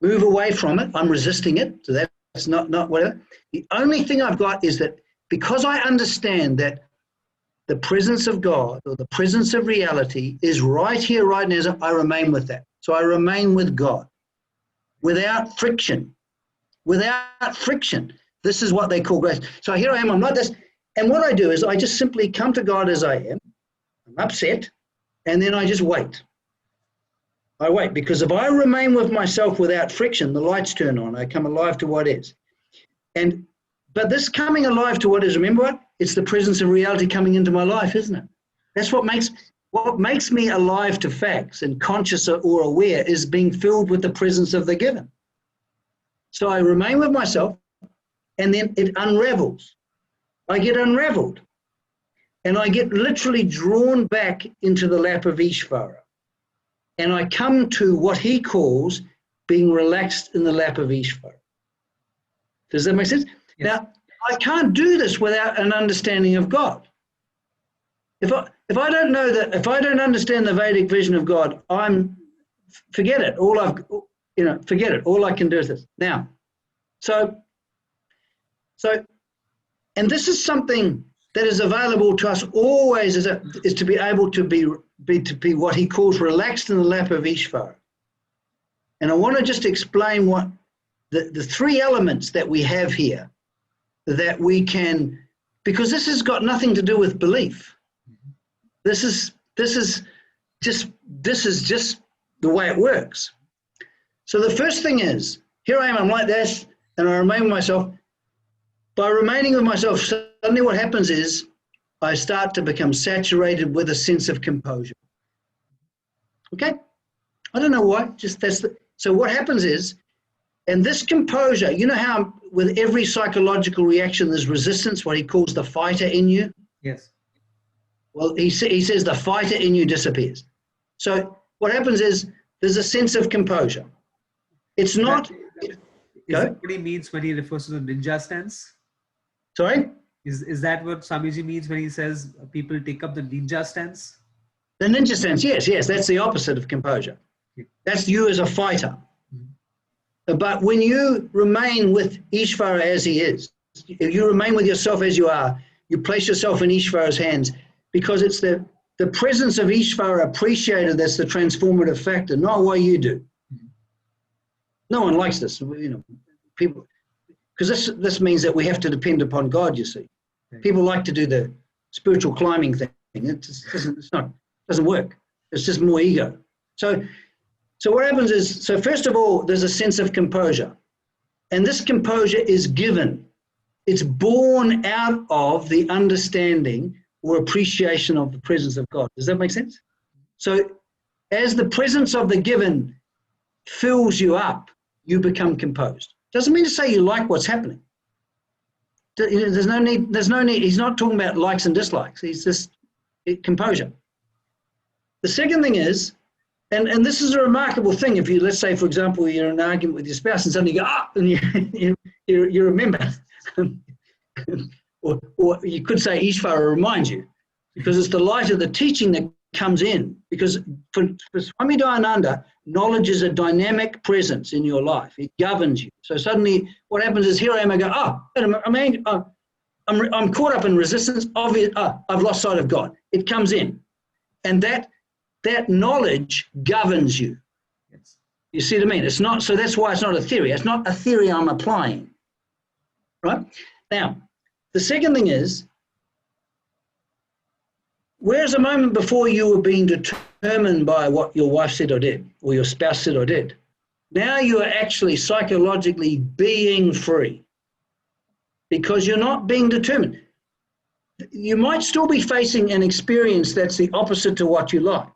I'm resisting it. So that's not whatever. The only thing I've got is that because I understand that the presence of God or the presence of reality is right here, right now, I remain with that. So I remain with God without friction. Without friction. This is what they call grace. So here I am, I'm like this. And what I do is I just simply come to God as I am. I'm upset. And then I just wait. I wait, because if I remain with myself without friction, the lights turn on. I come alive to what is. But this coming alive to what is, remember what? It's the presence of reality coming into my life, isn't it? That's what makes me alive to facts and conscious or aware is being filled with the presence of the given. So I remain with myself, and then it unravels. I get unraveled, and I get literally drawn back into the lap of Ishvara. And I come to what he calls being relaxed in the lap of Ishvara. Does that make sense? Yes. Now, I can't do this without an understanding of God. If I don't know that, if I don't understand the Vedic vision of God, forget it. Forget it. All I can do is this. Now, so, and this is something that is available to us always is to be able to be what he calls relaxed in the lap of Ishvara. And I want to just explain what the three elements that we have here that we can, because this has got nothing to do with belief. This is just the way it works. So the first thing is, here I am, I'm like this, and I remain with myself. By remaining with myself, suddenly what happens is I start to become saturated with a sense of composure. Okay? I don't know why, so what happens is, and this composure, you know how with every psychological reaction there's resistance, what he calls the fighter in you? Yes. Well, he says the fighter in you disappears. So what happens is there's a sense of composure. It's not, Is that what he means when he refers to the ninja stance? Sorry? Is that what Swamiji means when he says people take up the ninja stance? The ninja stance, yes, that's the opposite of composure. That's you as a fighter. But when you remain with Ishvara as he is, if you remain with yourself as you are, you place yourself in Ishvara's hands, because it's the presence of Ishvara appreciated that's the transformative factor, not what you do. No one likes this, people, because this means that we have to depend upon God, you see. People like to do the spiritual climbing thing. It just doesn't work. It's just more ego. So what happens is, so first of all, there's a sense of composure. And this composure is given. It's born out of the understanding or appreciation of the presence of God. Does that make sense? So as the presence of the given fills you up, you become composed. Doesn't mean to say you like what's happening. There's no need. He's not talking about likes and dislikes. He's just composure. The second thing is, and this is a remarkable thing. If you, let's say, for example, you're in an argument with your spouse and suddenly you go, and you remember. or you could say Ishvara reminds you, because it's the light of the teaching that comes in. Because for Swami Dayananda, knowledge is a dynamic presence in your life. It governs you. So suddenly what happens is, here I am, I go, I'm caught up in resistance. I've lost sight of God. It comes in. And that knowledge governs you. Yes. You see what I mean? It's not, so that's why it's not a theory. It's not a theory I'm applying. Right? Now, the second thing is, whereas a moment before you were being determined by what your wife said or did, or your spouse said or did, now you are actually psychologically being free, because you're not being determined. You might still be facing an experience that's the opposite to what you like,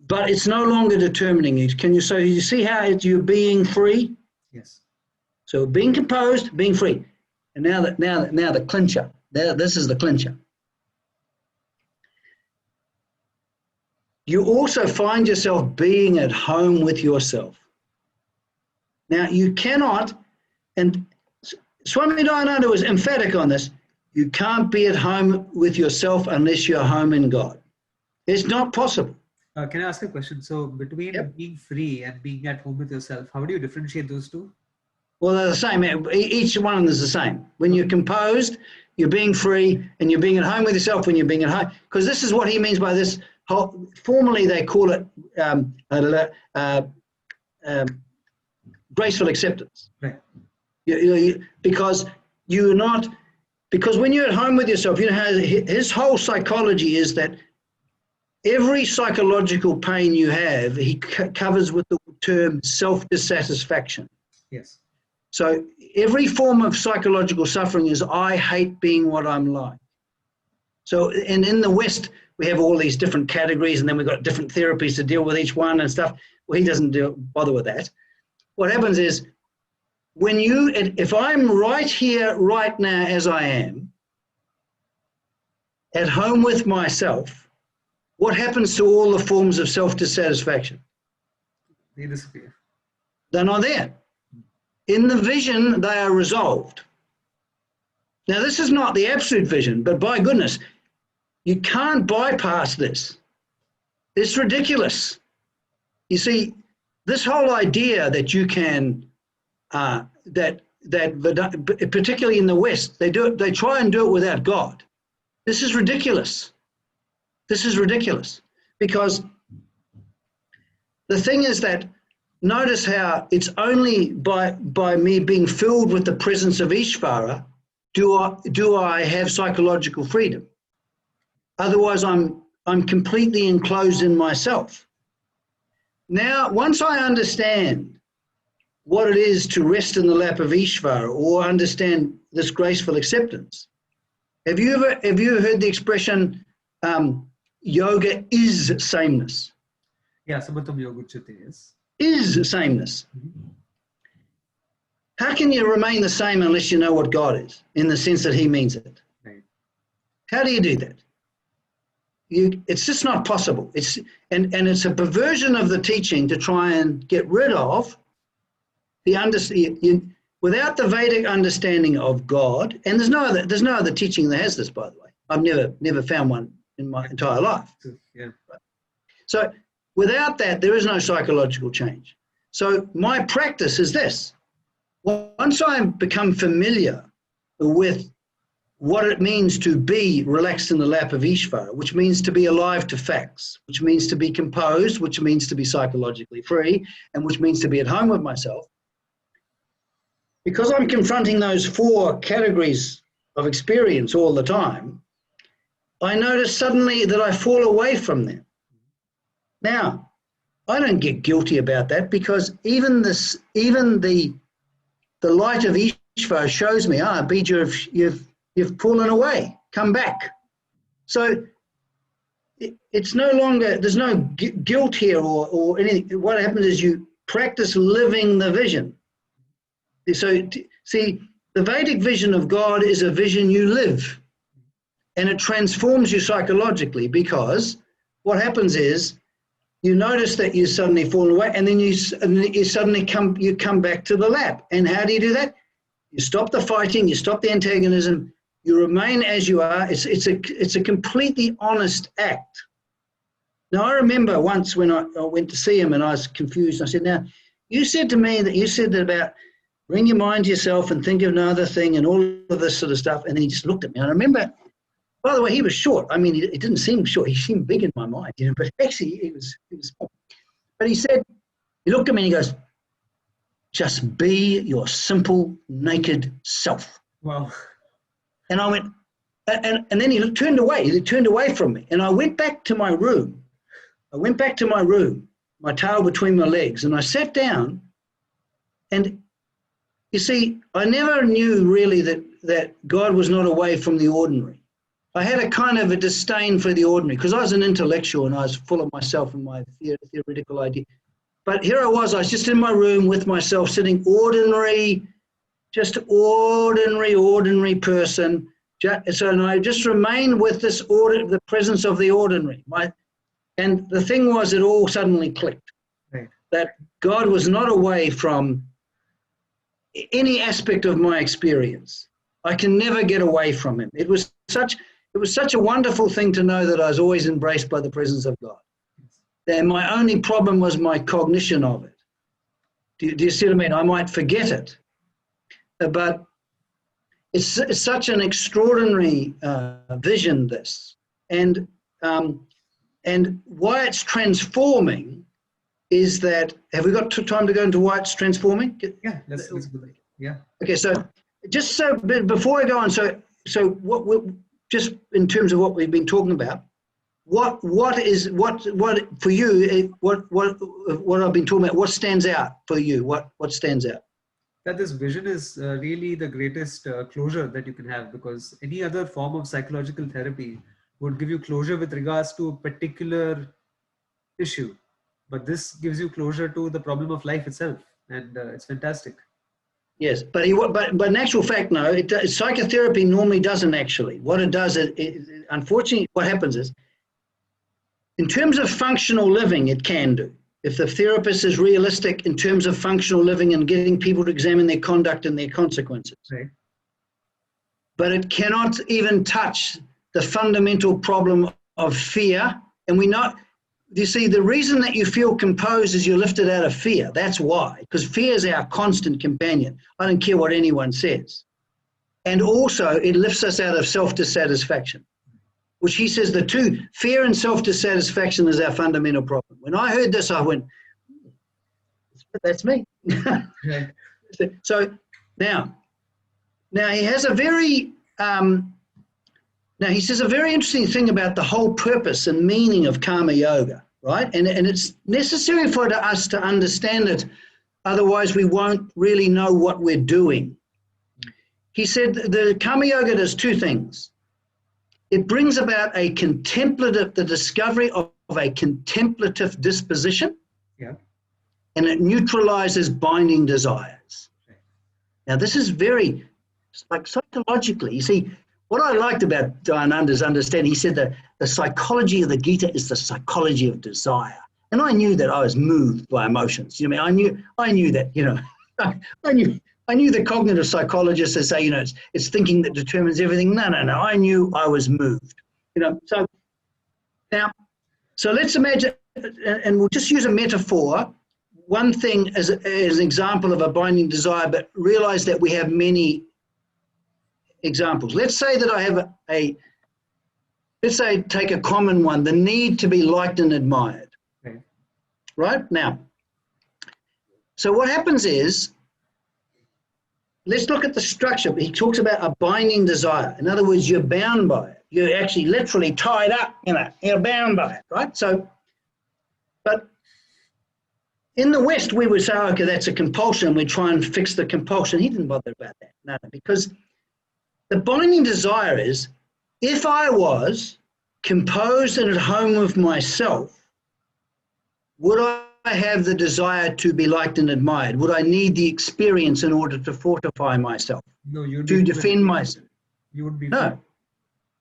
but it's no longer determining you. So you see how you're being free? Yes. So being composed, being free. And now the clincher. This is the clincher. You also find yourself being at home with yourself. Now you cannot, and Swami Dayananda was emphatic on this, you can't be at home with yourself unless you're home in God. It's not possible. Can I ask a question? So between being free and being at home with yourself, how do you differentiate those two? Well, they're the same. Each one of them is the same. When you're composed, you're being free, and you're being at home with yourself when you're being at home. Because this is what he means by this. Formally, they call it graceful acceptance. Right. Because when you're at home with yourself, you know how his whole psychology is that every psychological pain you have, he covers with the term self-dissatisfaction. Yes. So every form of psychological suffering is, I hate being what I'm like. So, and in the West, we have all these different categories, and then we've got different therapies to deal with each one and stuff. Well, he doesn't bother with that. What happens is, if I'm right here, right now, as I am, at home with myself, what happens to all the forms of self-dissatisfaction? They disappear. They're not there. In the vision, they are resolved. Now, this is not the absolute vision, but by goodness, you can't bypass this. It's ridiculous. You see, this whole idea that you can, particularly in the West, they try and do it without God. This is ridiculous. This is ridiculous, because the thing is that, notice how it's only by me being filled with the presence of Ishvara do I have psychological freedom. Otherwise, I'm completely enclosed in myself. Now, once I understand what it is to rest in the lap of Ishvara, or understand this graceful acceptance, have you heard the expression, yoga is sameness? Yeah, Samattam Yoguchyate is. Is sameness. How can you remain the same unless you know what God is, in the sense that he means it? Right. How do you do that? It's just not possible. And it's a perversion of the teaching to try and get rid of without the Vedic understanding of God, and there's no other teaching that has this, by the way. I've never found one in my entire life. Yeah. So without that, there is no psychological change. So my practice is this. Once I become familiar with what it means to be relaxed in the lap of Ishvara, which means to be alive to facts, which means to be composed, which means to be psychologically free, and which means to be at home with myself, because I'm confronting those 4 categories of experience all the time, I notice suddenly that I fall away from them. Now, I don't get guilty about that, because even the light of Ishvara shows me, Bede, you've fallen away, come back. So it's no longer, there's no guilt here or anything. What happens is you practice living the vision. So see, the Vedic vision of God is a vision you live, and it transforms you psychologically, because what happens is you notice that you suddenly fall away, and then you suddenly come back to the lap. And how do you do that? You stop the fighting, you stop the antagonism, you remain as you are. It's a completely honest act. Now, I remember once when I went to see him and I was confused. I said, now, you said that about bring your mind to yourself and think of another thing and all of this sort of stuff. And then he just looked at me. And I remember, by the way, he was short. I mean, he didn't seem short. He seemed big in my mind, but actually he was small. But he looked at me and he goes, just be your simple, naked self. Wow. And I went, and then he turned away. He turned away from me. And I went back to my room. My tail between my legs. And I sat down. And you see, I never knew really that God was not away from the ordinary. I had a kind of a disdain for the ordinary, because I was an intellectual and I was full of myself and my theoretical idea. But here I was just in my room with myself, sitting ordinary person. And I just remained with this the presence of the ordinary. And the thing was, it all suddenly clicked. Right. That God was not away from any aspect of my experience. I can never get away from him. It was such a wonderful thing to know that I was always embraced by the presence of God. And my only problem was my cognition of it. Do you see what I mean? I might forget it. But it's such an extraordinary vision, this. And why it's transforming is that, have we got time to go into why it's transforming? Yeah, let's go. Yeah. Okay, so just so before I go on, so what just in terms of what we've been talking about, what for you, what I've been talking about, what stands out for you? What stands out? That this vision is really the greatest closure that you can have, because any other form of psychological therapy would give you closure with regards to a particular issue. But this gives you closure to the problem of life itself. And it's fantastic. Yes, but in actual fact, no, psychotherapy normally doesn't actually. What it does, unfortunately, what happens is, in terms of functional living, it can do. If the therapist is realistic in terms of functional living and getting people to examine their conduct and their consequences. Right. But it cannot even touch the fundamental problem of fear. And you see, the reason that you feel composed is you're lifted out of fear. That's why, because fear is our constant companion. I don't care what anyone says. And also, it lifts us out of self-dissatisfaction, which he says the two, fear and self-dissatisfaction, is our fundamental problem. When I heard this, I went, that's me. Right. So now he has a very, now he says a very interesting thing about the whole purpose and meaning of karma yoga, right? And it's necessary for us to understand it, otherwise we won't really know what we're doing. He said the karma yoga does two things. It brings about the discovery of a contemplative disposition. Yeah. And it neutralizes binding desires. Now this is very, like psychologically, you see, what I liked about Dayananda's understanding, he said that the psychology of the Gita is the psychology of desire. And I knew that I was moved by emotions. You know, I knew that, I knew the cognitive psychologists that say, it's thinking that determines everything. No. I knew I was moved. So now, so let's imagine, and we'll just use a metaphor. One thing as an example of a binding desire, but realize that we have many examples. Let's say that I have let's say take a common one, the need to be liked and admired. Okay. Right? Now, so what happens is, let's look at the structure. He talks about a binding desire. In other words, you're bound by it. You're actually literally tied up, you're bound by it, right? So, but in the West, we would say, okay, that's a compulsion. We try and fix the compulsion. He didn't bother about that. No, because the binding desire is, if I was composed and at home with myself, would I have the desire to be liked and admired? Would I need the experience in order to fortify myself? No, you'd to defend myself? You would be. No.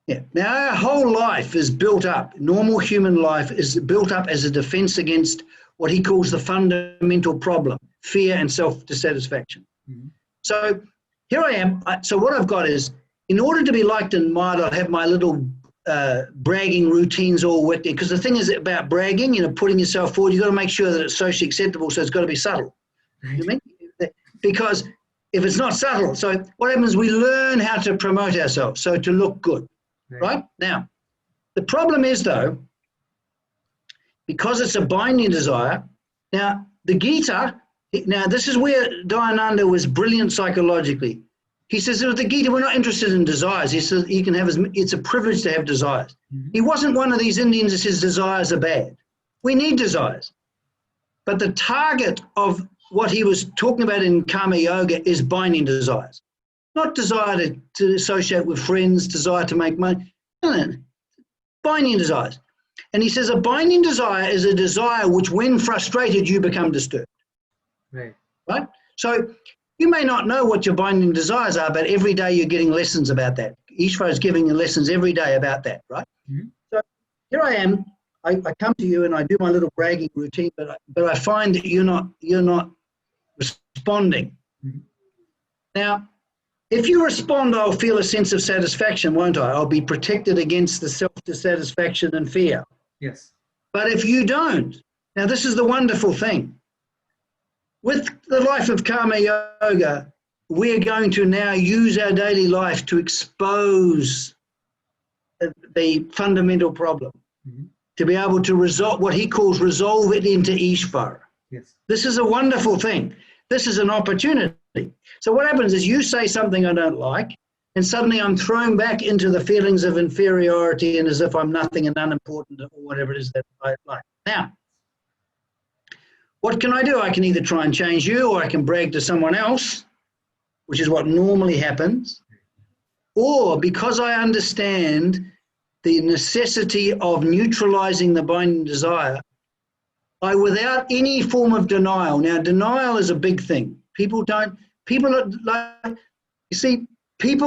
Yeah. Now, our whole life is built up, normal human life is built up as a defense against what he calls the fundamental problem, fear and self-dissatisfaction. Mm-hmm. So here I am. So what I've got is, in order to be liked and admired, I'll have my little bragging routines all worked in. Because the thing is about bragging, putting yourself forward, you've got to make sure that it's socially acceptable, so it's got to be subtle. Right. You mean? Because if it's not subtle, so what happens, we learn how to promote ourselves, so to look good. Right? Now, the problem is, though, because it's a binding desire, now the Gita, now this is where Dayananda was brilliant psychologically. He says that with the Gita, we're not interested in desires. He says you can have it's a privilege to have desires. Mm-hmm. He wasn't one of these Indians that says desires are bad. We need desires. But the target of what he was talking about in Karma Yoga is binding desires. Not desire to associate with friends, desire to make money. No. Binding desires. And he says a binding desire is a desire which, when frustrated, you become disturbed. Right. Right? So you may not know what your binding desires are, but every day you're getting lessons about that. Ishvara is giving you lessons every day about that, right? Mm-hmm. So here I am. I come to you and I do my little bragging routine, but I find that you're not responding. Mm-hmm. Now, if you respond, I'll feel a sense of satisfaction, won't I? I'll be protected against the self-dissatisfaction and fear. Yes. But if you don't, now this is the wonderful thing. With the life of Karma Yoga, we're going to now use our daily life to expose the fundamental problem, mm-hmm. to be able to resolve what he calls resolve it into Ishvara. Yes. This is a wonderful thing. This is an opportunity. So what happens is you say something I don't like, and suddenly I'm thrown back into the feelings of inferiority and as if I'm nothing and unimportant or whatever it is that I like. Now, what can I do? I can either try and change you, or I can brag to someone else, which is what normally happens. Or because I understand the necessity of neutralizing the binding desire, I, without any form of denial. Now, denial is a big thing. People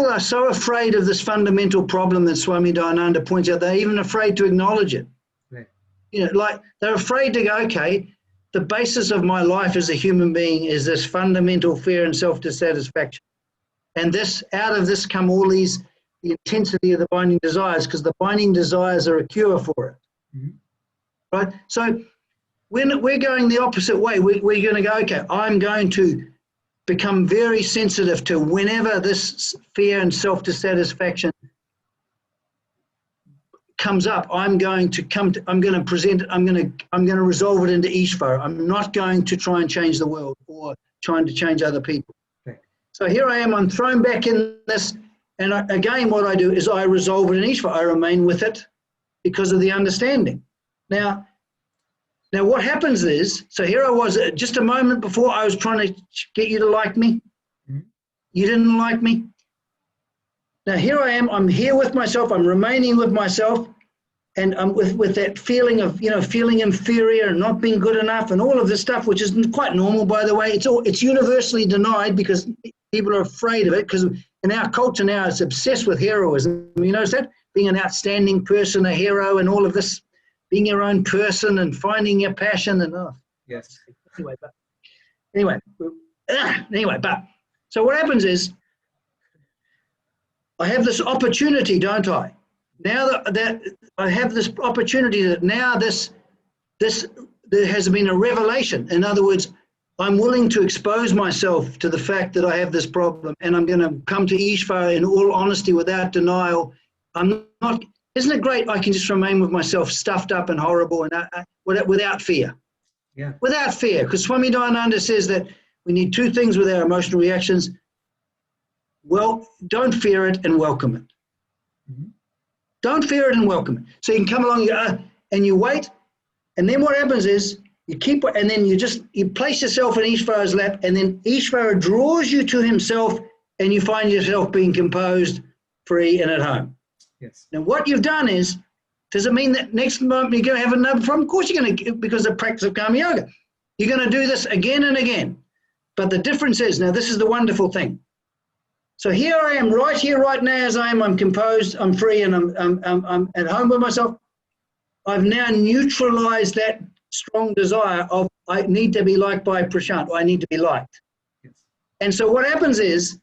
are so afraid of this fundamental problem that Swami Dayananda points out, they're even afraid to acknowledge it. Right. They're afraid to go, okay, the basis of my life as a human being is this fundamental fear and self-dissatisfaction. And out of this come all the intensity of the binding desires, because the binding desires are a cure for it. Mm-hmm. Right? So when we're going the opposite way, we're going to go, okay, I'm going to become very sensitive to whenever this fear and self-dissatisfaction comes up, I'm going to resolve it into Ishvara. I'm not going to try and change the world or trying to change other people. Okay. So here I am, I'm thrown back in this, and again what I do is I resolve it in Ishvara. I remain with it because of the understanding. Now what happens is, so here I was just a moment before I was trying to get you to like me. Mm-hmm. You didn't like me. Now here I am, I'm here with myself, I'm remaining with myself, and I'm with that feeling of, feeling inferior and not being good enough and all of this stuff, which is quite normal, by the way. It's universally denied because people are afraid of it, because in our culture now it's obsessed with heroism. You notice that? Being an outstanding person, a hero, and all of this, being your own person and finding your passion and Yes. Anyway, Anyway, but so what happens is I have this opportunity, don't I? Now that I have this opportunity, that now there has been a revelation. In other words, I'm willing to expose myself to the fact that I have this problem, and I'm going to come to Ishvara in all honesty, without denial. I'm not. Isn't it great? I can just remain with myself, stuffed up and horrible, and without fear. Yeah. Without fear, because Swami Dayananda says that we need two things with our emotional reactions. Well, don't fear it and welcome it. Mm-hmm. Don't fear it and welcome it. So you can come along and you wait, and then what happens is you keep, and then you place yourself in Ishvara's lap, and then Ishvara draws you to himself, and you find yourself being composed, free, and at home. Yes. Now, what you've done is, does it mean that next month you're going to have another problem? Of course you're going to, because of the practice of Karma Yoga. You're going to do this again and again. But the difference is, now this is the wonderful thing. So here I am, right here, right now as I am. I'm composed, I'm free, and I'm at home with myself. I've now neutralized that strong desire of I need to be liked by Prashant, or I need to be liked. Yes. And so what happens is,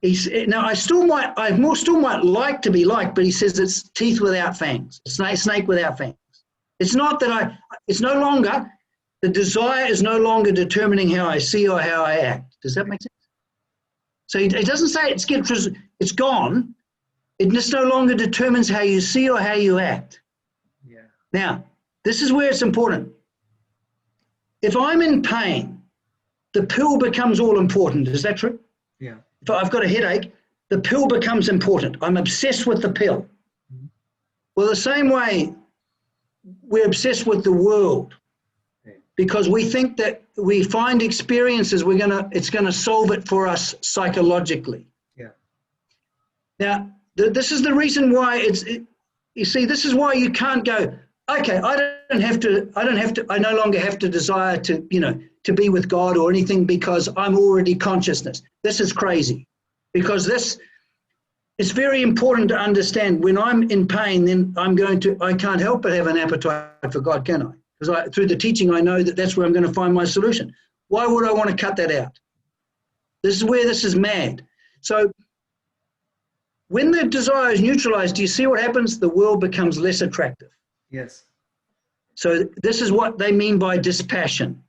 now I still might like to be liked, but he says it's teeth without fangs, snake without fangs. It's not that it's no longer, the desire is no longer determining how I see or how I act. Does that make sense? So it doesn't say it's gone. It just no longer determines how you see or how you act. Yeah. Now, this is where it's important. If I'm in pain, the pill becomes all important. Is that true? Yeah. If I've got a headache, the pill becomes important. I'm obsessed with the pill. Mm-hmm. Well, the same way we're obsessed with the world, because we think that we find experiences, it's going to solve it for us psychologically. Yeah. Now, this is the reason why you see, this is why you can't go, okay, I no longer have to desire to be with God or anything, because I'm already consciousness. This is crazy, because it's very important to understand when I'm in pain, then I can't help but have an appetite for God, can I? Because through the teaching, I know that that's where I'm going to find my solution. Why would I want to cut that out? This is where this is mad. So when the desire is neutralized, do you see what happens? The world becomes less attractive. Yes. So this is what they mean by dispassion.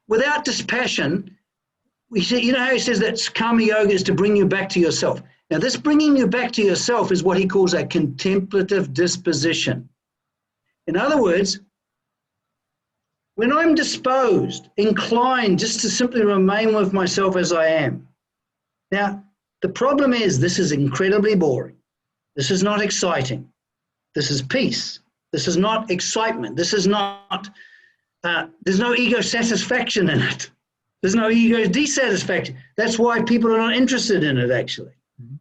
Without dispassion, we see, you know how he says that Karma Yoga is to bring you back to yourself. Now this bringing you back to yourself is what he calls a contemplative disposition. In other words, when I'm disposed, inclined just to simply remain with myself as I am. Now, the problem is this is incredibly boring. This is not exciting. This is peace. This is not excitement. This is not, there's no ego satisfaction in it. There's no ego dissatisfaction. That's why people are not interested in it, actually. Mm-hmm.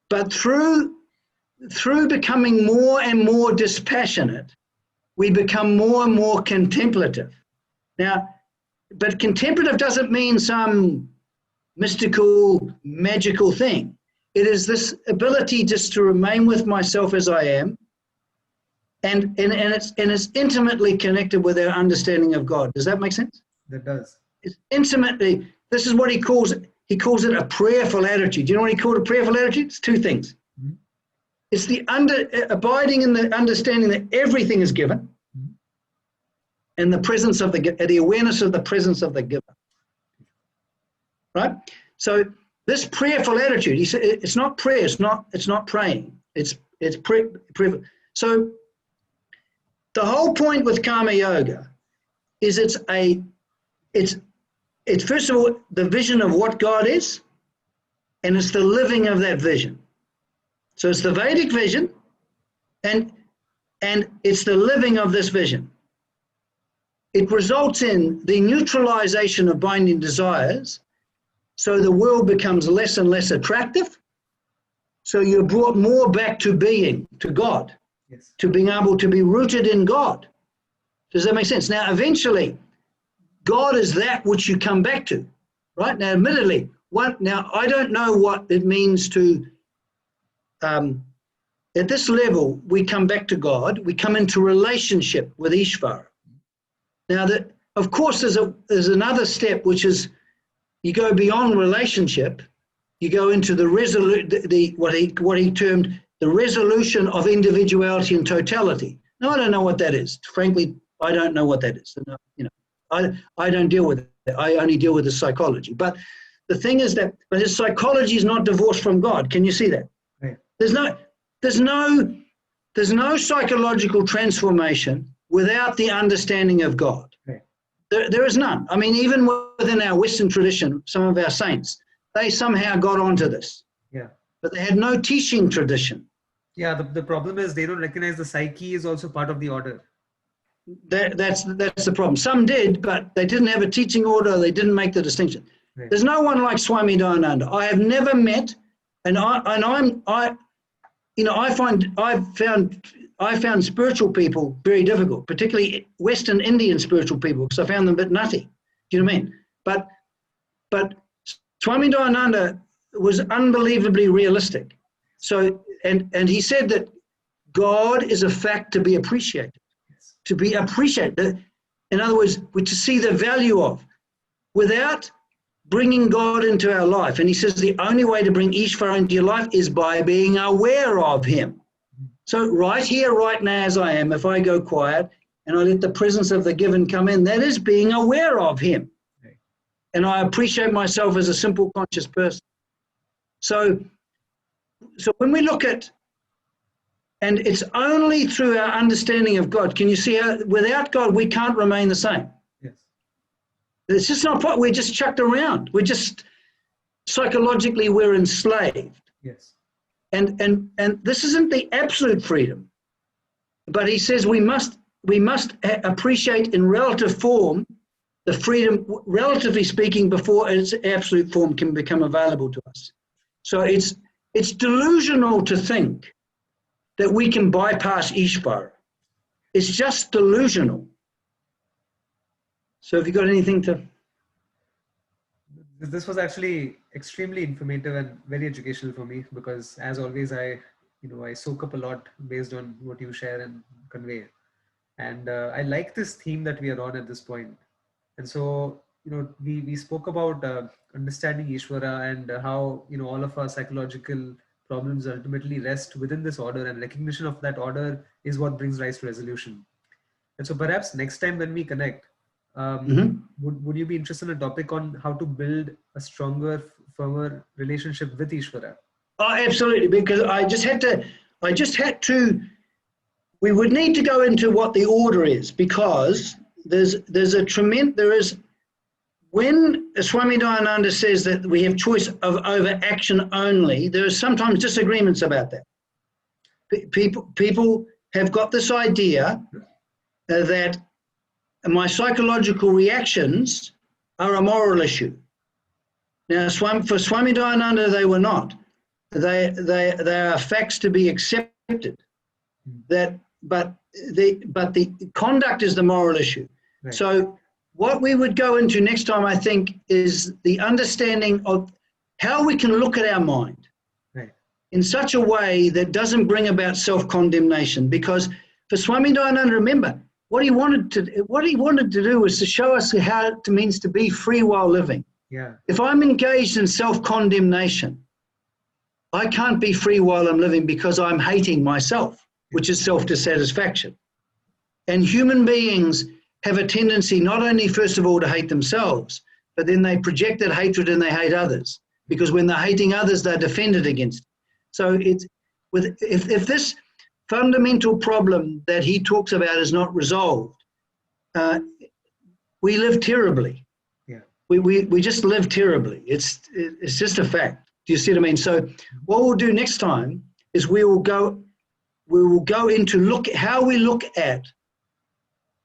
But through becoming more and more dispassionate, we become more and more contemplative. Now, but contemplative doesn't mean some mystical, magical thing. It is this ability just to remain with myself as I am, and it's intimately connected with our understanding of God. Does that make sense? That does. It's intimately, this is what he calls it a prayerful attitude. Do you know what he called a prayerful attitude? It's two things. Mm-hmm. It's the abiding in the understanding that everything is given, mm-hmm. and the awareness of the presence of the giver. Right? So this prayerful attitude, he said, it's not prayer, it's not praying, it's prayer. So the whole point with Karma Yoga is it's first of all the vision of what God is, and it's the living of that vision. So it's the Vedic vision, and it's the living of this vision. It results in the neutralization of binding desires, so the world becomes less and less attractive. So you're brought more back to being, to God, yes. To being able to be rooted in God. Does that make sense? Now, eventually, God is that which you come back to, right? Now, admittedly, now I don't know what it means to, at this level, we come back to God, we come into relationship with Ishvara. Now, of course, there's another step, which is you go beyond relationship. You go into what he termed the resolution of individuality and totality. Now, I don't know what that is. Frankly, I don't know what that is. I don't deal with it. I only deal with the psychology. But the thing is that his psychology is not divorced from God. Can you see that? Right. There's no psychological transformation without the understanding of God. Right. There is none. I mean, even within our Western tradition, some of our saints, they somehow got onto this. Yeah. But they had no teaching tradition. Yeah, the problem is they don't recognize the psyche is also part of the order. That's the problem. Some did, but they didn't have a teaching order. They didn't make the distinction. Right. There's no one like Swami Dayananda. I have never met, I found spiritual people very difficult, particularly Western Indian spiritual people, because I found them a bit nutty. Do you know what I mean? But Swami Dayananda was unbelievably realistic. So, and he said that God is a fact to be appreciated. Yes. To be appreciated. In other words, to see the value of, without bringing God into our life. And he says the only way to bring Ishvara into your life is by being aware of him. So right here, right now as I am, if I go quiet and I let the presence of the given come in, that is being aware of him. Right. And I appreciate myself as a simple conscious person. So when we look at, and it's only through our understanding of God, can you see how without God we can't remain the same? Yes. It's just not, we're just chucked around. We're just, psychologically, we're enslaved. Yes. And this isn't the absolute freedom, but he says we must appreciate in relative form the freedom, relatively speaking, before its absolute form can become available to us. So it's delusional to think that we can bypass Ishvara. It's just delusional. So have you got anything to? This was actually extremely informative and very educational for me, because as always, I soak up a lot based on what you share and convey. And I like this theme that we are on at this point. And so, we spoke about understanding Ishvara and how, all of our psychological problems ultimately rest within this order, and recognition of that order is what brings rise to resolution. And so perhaps next time when we connect, would you be interested in a topic on how to build a stronger, firmer relationship with Ishvara? Oh, absolutely, because I just had to, we would need to go into what the order is, because when Swami Dayananda says that we have choice of over action only, there are sometimes disagreements about that. People have got this idea that my psychological reactions are a moral issue. Now, for Swami Dayananda, they were not. They are facts to be accepted. But the conduct is the moral issue. Right. So what we would go into next time, I think, is the understanding of how we can look at our mind, right, in such a way that doesn't bring about self-condemnation. Because for Swami Dayananda, remember, what he wanted to do was to show us how it means to be free while living. Yeah. If I'm engaged in self-condemnation, I can't be free while I'm living, because I'm hating myself, which is self-dissatisfaction. And human beings have a tendency not only, first of all, to hate themselves, but then they project that hatred and they hate others, because when they're hating others, they're defended against it. So if this fundamental problem that he talks about is not resolved, we live terribly. Yeah. We just live terribly. It's just a fact. Do you see what I mean? So what we'll do next time is we will go into how we look at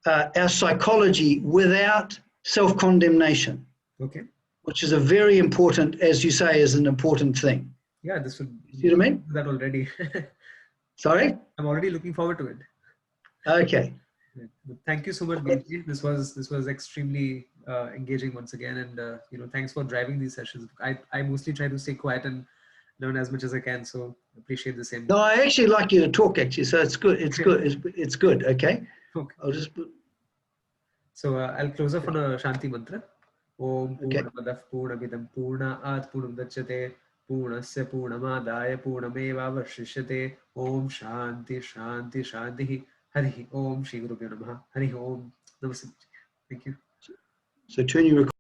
our psychology without self-condemnation. Okay. Which is a very important, as you say, is an important thing. Yeah, this would. See what I mean? That already. Sorry? I'm already looking forward to it. Okay. Thank you so much, Bede. This was extremely engaging once again, and thanks for driving these sessions. I mostly try to stay quiet and learn as much as I can, so appreciate the same. No, I actually like you to talk, actually, so it's good. It's good. It's good. Okay. Okay. I'll just. So I'll close off on a Shanti mantra. Om Okay. Purnamadah Purnamidam Purnat Purnamudachyate Purnasya Purnamadaya Purnamevavashishyate Om Shanti Shanti Shanti Hari Om Shri Gurubhyo Namaha Hari Om Namaste. Thank you. So turn your